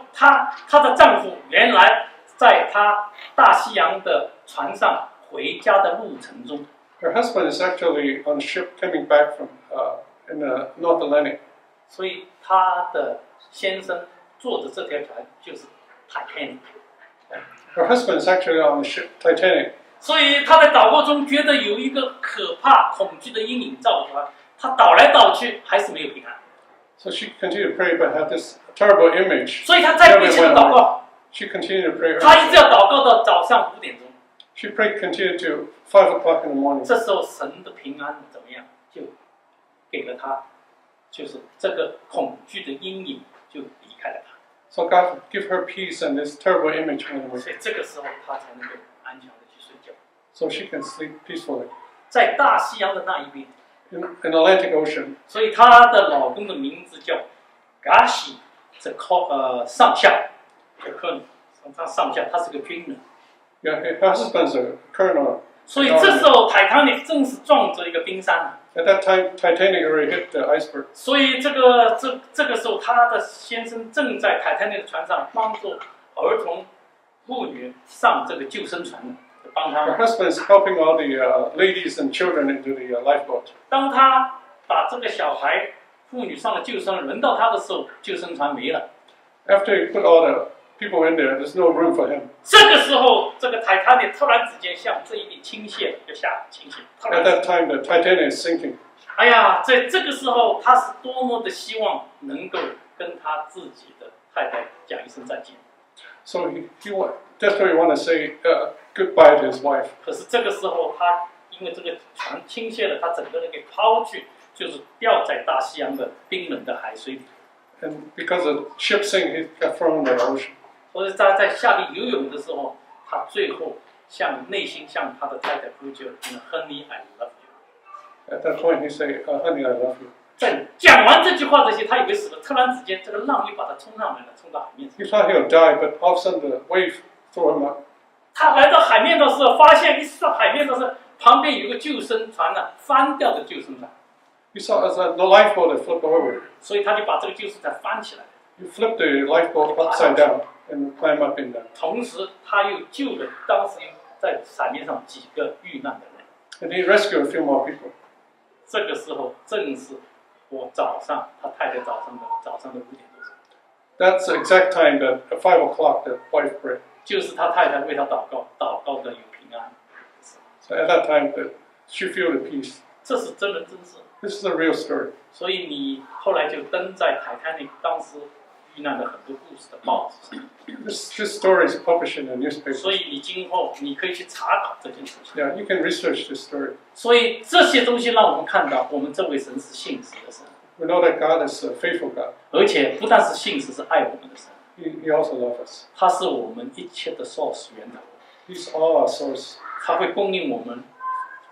S1: 的丈夫原来在她大西洋的船上回家的路程中，
S2: Her husband is actually on a ship coming back from in the North Atlantic.
S1: 所以她的先生坐的这条船就是 Titanic。
S2: Her husband is actually on the ship Titanic.
S1: 所以她在祷告中觉得有一个可怕恐惧的阴影罩着她，她倒来倒去还是没有平安，
S2: So she continued to pray, but had this terrible image.
S1: 所以她再憋切的祷告，
S2: She continued to pray
S1: 她一直
S2: earnestly.
S1: 要祷告到早上5点钟。
S2: She prayed continued to 5 o'clock in the morning.
S1: 这时候神的平安怎么样？就给了他，就是这个恐惧的阴影就离开了他。
S2: So God give her peace and this terrible image went away.
S1: 所以这个时候他才能够安详的去睡觉。
S2: So she can sleep peacefully.
S1: 在大西洋的那一边，
S2: In Atlantic Ocean,
S1: 所以她的老公的名字叫 Gashi， 这上校，这colonel，他上校，他是个军人。
S2: yeah, her husband's a colonel.
S1: 所以这时候 Titanic 正是撞着一个冰山。
S2: At that time, Titanic already hit the iceberg.
S1: 所以这个时候，她的先生正在 Titanic 的船上帮助儿童、妇女上这个救生船呢，帮他
S2: Her
S1: 们。
S2: husband is helping all the ladies and children into the lifeboat.
S1: 当他把这个小孩、妇女上了救生，轮到他的时候，救生船没了。
S2: After he put all the people in there, there's no room for him.
S1: 这个时候，这个 Titanic 突然之间向这一边倾斜，就下倾斜。突
S2: At
S1: 然
S2: that time, the Titanic is sinking.
S1: 哎呀，在这个时候，他是多么的希望能够跟他自己的太太讲一声再见。
S2: So he desperately want to say goodbye to his wife.
S1: 可是这个时候，他因为这个船倾斜了，他整个人给抛去，就是掉在大西洋的冰冷的海水里。
S2: And because the ship sank, he got thrown into the ocean.
S1: 所以他在下面游泳的时候，他最后内心向他的太太呼救 ：“Honey, I love you。”
S2: At that point, he say, "Honey, I love you."
S1: 在讲完这句话这些，他以为死了，突然之间，这个浪又把他冲上来了，冲到海面上。
S2: He thought he'll die, but all of a sudden the wave threw him up.
S1: 他来到海面的时候，发现一上海面的时候，旁边有个救生船呢，翻掉的救生船，
S2: He saw as the lifeboat had flipped over.
S1: 所以他就把这个救生船翻起来。
S2: He flipped the lifeboat upside down and climbed up in there.
S1: 同时，他又救了当时在海面上几个遇难的人。
S2: And he rescued a few more people.
S1: 这个时候正是我早上，他太太早上的5点多钟，
S2: That's the exact time that at 5 o'clock the wife prayed.
S1: 就是他太太为他祷告，祷告的有平安。
S2: So at that time, she feel the peace.
S1: 这是真人真事。
S2: This is a real story.
S1: 所以你后来就登在Titanic当时遇难的很多故事的报纸上。
S2: This story is published in the newspaper.
S1: 所以你今后你可以去查考这件事情。
S2: Yeah, you can research this story.
S1: 所以这些东西让我们看到，我们这位神是信实的神，
S2: We know that God is a faithful God.
S1: 而且不但是信实，是爱我们的神。
S2: He also loves us.
S1: 他是我们一切的 source 源头，
S2: He's all our source.
S1: 他会供应我们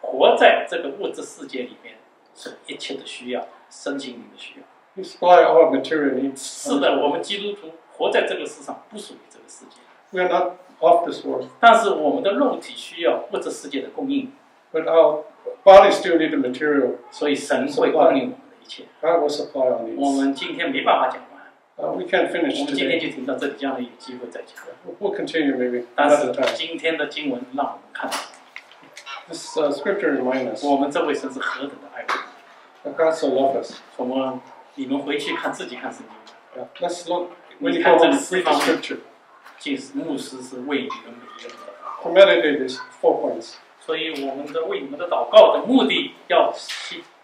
S1: 活在这个物质世界里面所一切的需要，身心灵的需要。
S2: He supplies all our material needs.
S1: 是的，我们基督徒活在这个世上，不属于这个世界，
S2: We are not of this world,
S1: 但是我们的肉体需要物质世界的供应，
S2: but our body still need the material.
S1: 所以神会供应我们的一切。
S2: God will supply our
S1: 我
S2: needs.
S1: 们今天没办法讲完，
S2: We can't
S1: 我
S2: finish
S1: 们今天
S2: today.
S1: 就停到这里，将来有机会再讲。
S2: We'll continue maybe
S1: 但
S2: another
S1: 是
S2: time.
S1: 今天的经文让我们看到，
S2: This scripture reminds us
S1: 我们这位神是何等的爱我们。
S2: that God so loves us.
S1: 你们回去看自己看圣经，
S2: Yeah. Let's look when
S1: 你
S2: you
S1: 看
S2: go
S1: 这
S2: home
S1: 个
S2: read
S1: 四
S2: the
S1: 方面，
S2: scripture.
S1: 就是牧师是为你们每一个人的祷告。
S2: To meditate these 4 points.
S1: 所以我们的为你们的祷告的目的，要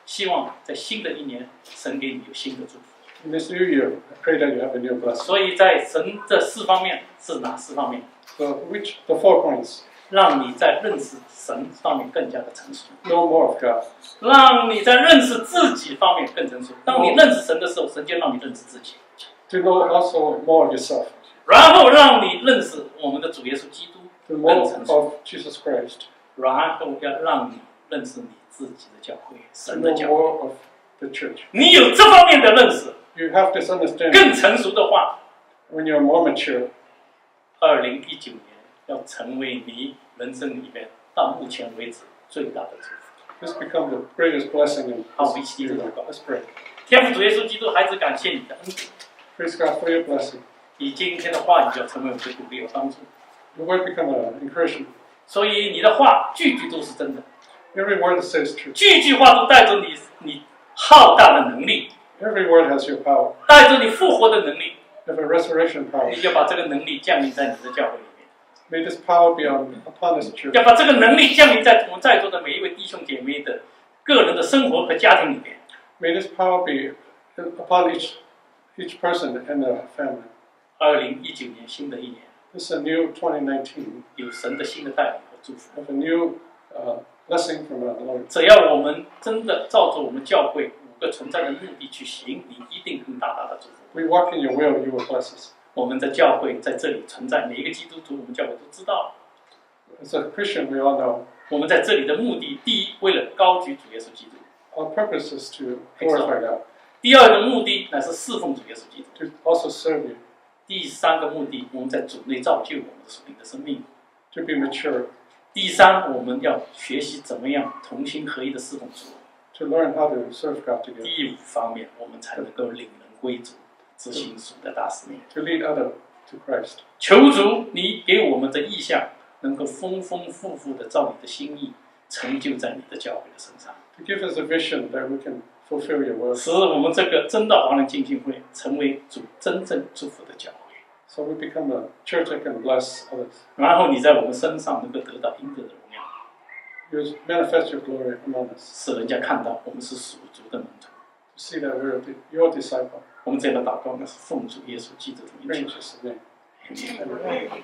S1: 希望在新的一年，神给你有新的祝福。
S2: In this new year, I pray that you have a new blessing.
S1: 所以在神这4方面是哪4方面？
S2: So which the 4 points?
S1: 让你在认识神方面更加的成熟，
S2: Know more of God.
S1: 让你在认识自己方面更成熟。当你认识神的时候，神就让你认识自己，
S2: To know also more of yourself.
S1: 然后让你认识我们的主耶稣基督
S2: To
S1: 更
S2: know
S1: 成熟，
S2: of Jesus Christ.
S1: 然后要让你认识你自己的教会，
S2: To
S1: 神的
S2: know
S1: 教会。
S2: more of the church.
S1: 你有这方面的认识，
S2: You have this understanding.
S1: 更成熟的话，
S2: When you're more mature,
S1: 2019年要成为你人生里面到目前为止最大的祝福。
S2: this becomes the greatest blessing in
S1: 好，我们一起低头祷告。
S2: Let's pray.
S1: 天父主耶稣基督，孩子感谢你的恩典，
S2: Praise God for your blessing.
S1: 以今天的话语要成为我的鼓励和帮助。
S2: Your word become an encouragement.
S1: 所以你的话句句都是真的，
S2: Every word that says truth.
S1: 句句话都带着你浩大的能力，
S2: Every word has your power.
S1: 带着你复活的能力，
S2: You have a resurrection power.
S1: 你要把这个能力降临在你的教会里面，
S2: May this power be upon this church.
S1: 要把这个能力降临在我们在座的每一位弟兄姐妹的个人的生活和家庭里面。
S2: May this power be upon each person and their family.
S1: 2019年新的一年，
S2: This is a new 2019.
S1: 有神的新的带领和祝福。
S2: have a new blessing from our Lord.
S1: 只要我们真的照着我们教会5个存在的目的去行，你一定很大大的祝福。
S2: We walk in your will, you will bless us.
S1: 我们的教会在这里存在，每一个基督徒，我们教会都知道。
S2: As a Christian, we all know
S1: 我们在这里的目的，第一，为了高举主耶稣基督；
S2: our purpose is to glorify God,
S1: 第二个目的乃是侍奉主耶稣基督；
S2: to also serve you,
S1: 第三个目的，我们在主内造就我们的属灵的生命；
S2: to be mature,
S1: 第三，我们要学习怎么样同心合一的侍奉主；
S2: to learn how to serve God together,
S1: 第5方面，我们才能够领人归主，执行主的大使命。
S2: to lead others to Christ.
S1: 求主，你给我们的意向能够丰丰富富的照你的心意成就在你的教会的身上，
S2: To give us a vision that we can fulfill your will,
S1: 使我们这个真道华人浸信会成为主真正祝福的教会。
S2: so we become a church that can bless others.
S1: 然后你在我们身上能够得到应得的荣耀，
S2: You manifest your glory among us,
S1: 使人家看到我们是属主的门徒。
S2: to see that we're your disciple.
S1: 我们这样的祷告呢，是奉主耶稣基督的名
S2: In
S1: 求。
S2: Jesus' name.
S1: Amen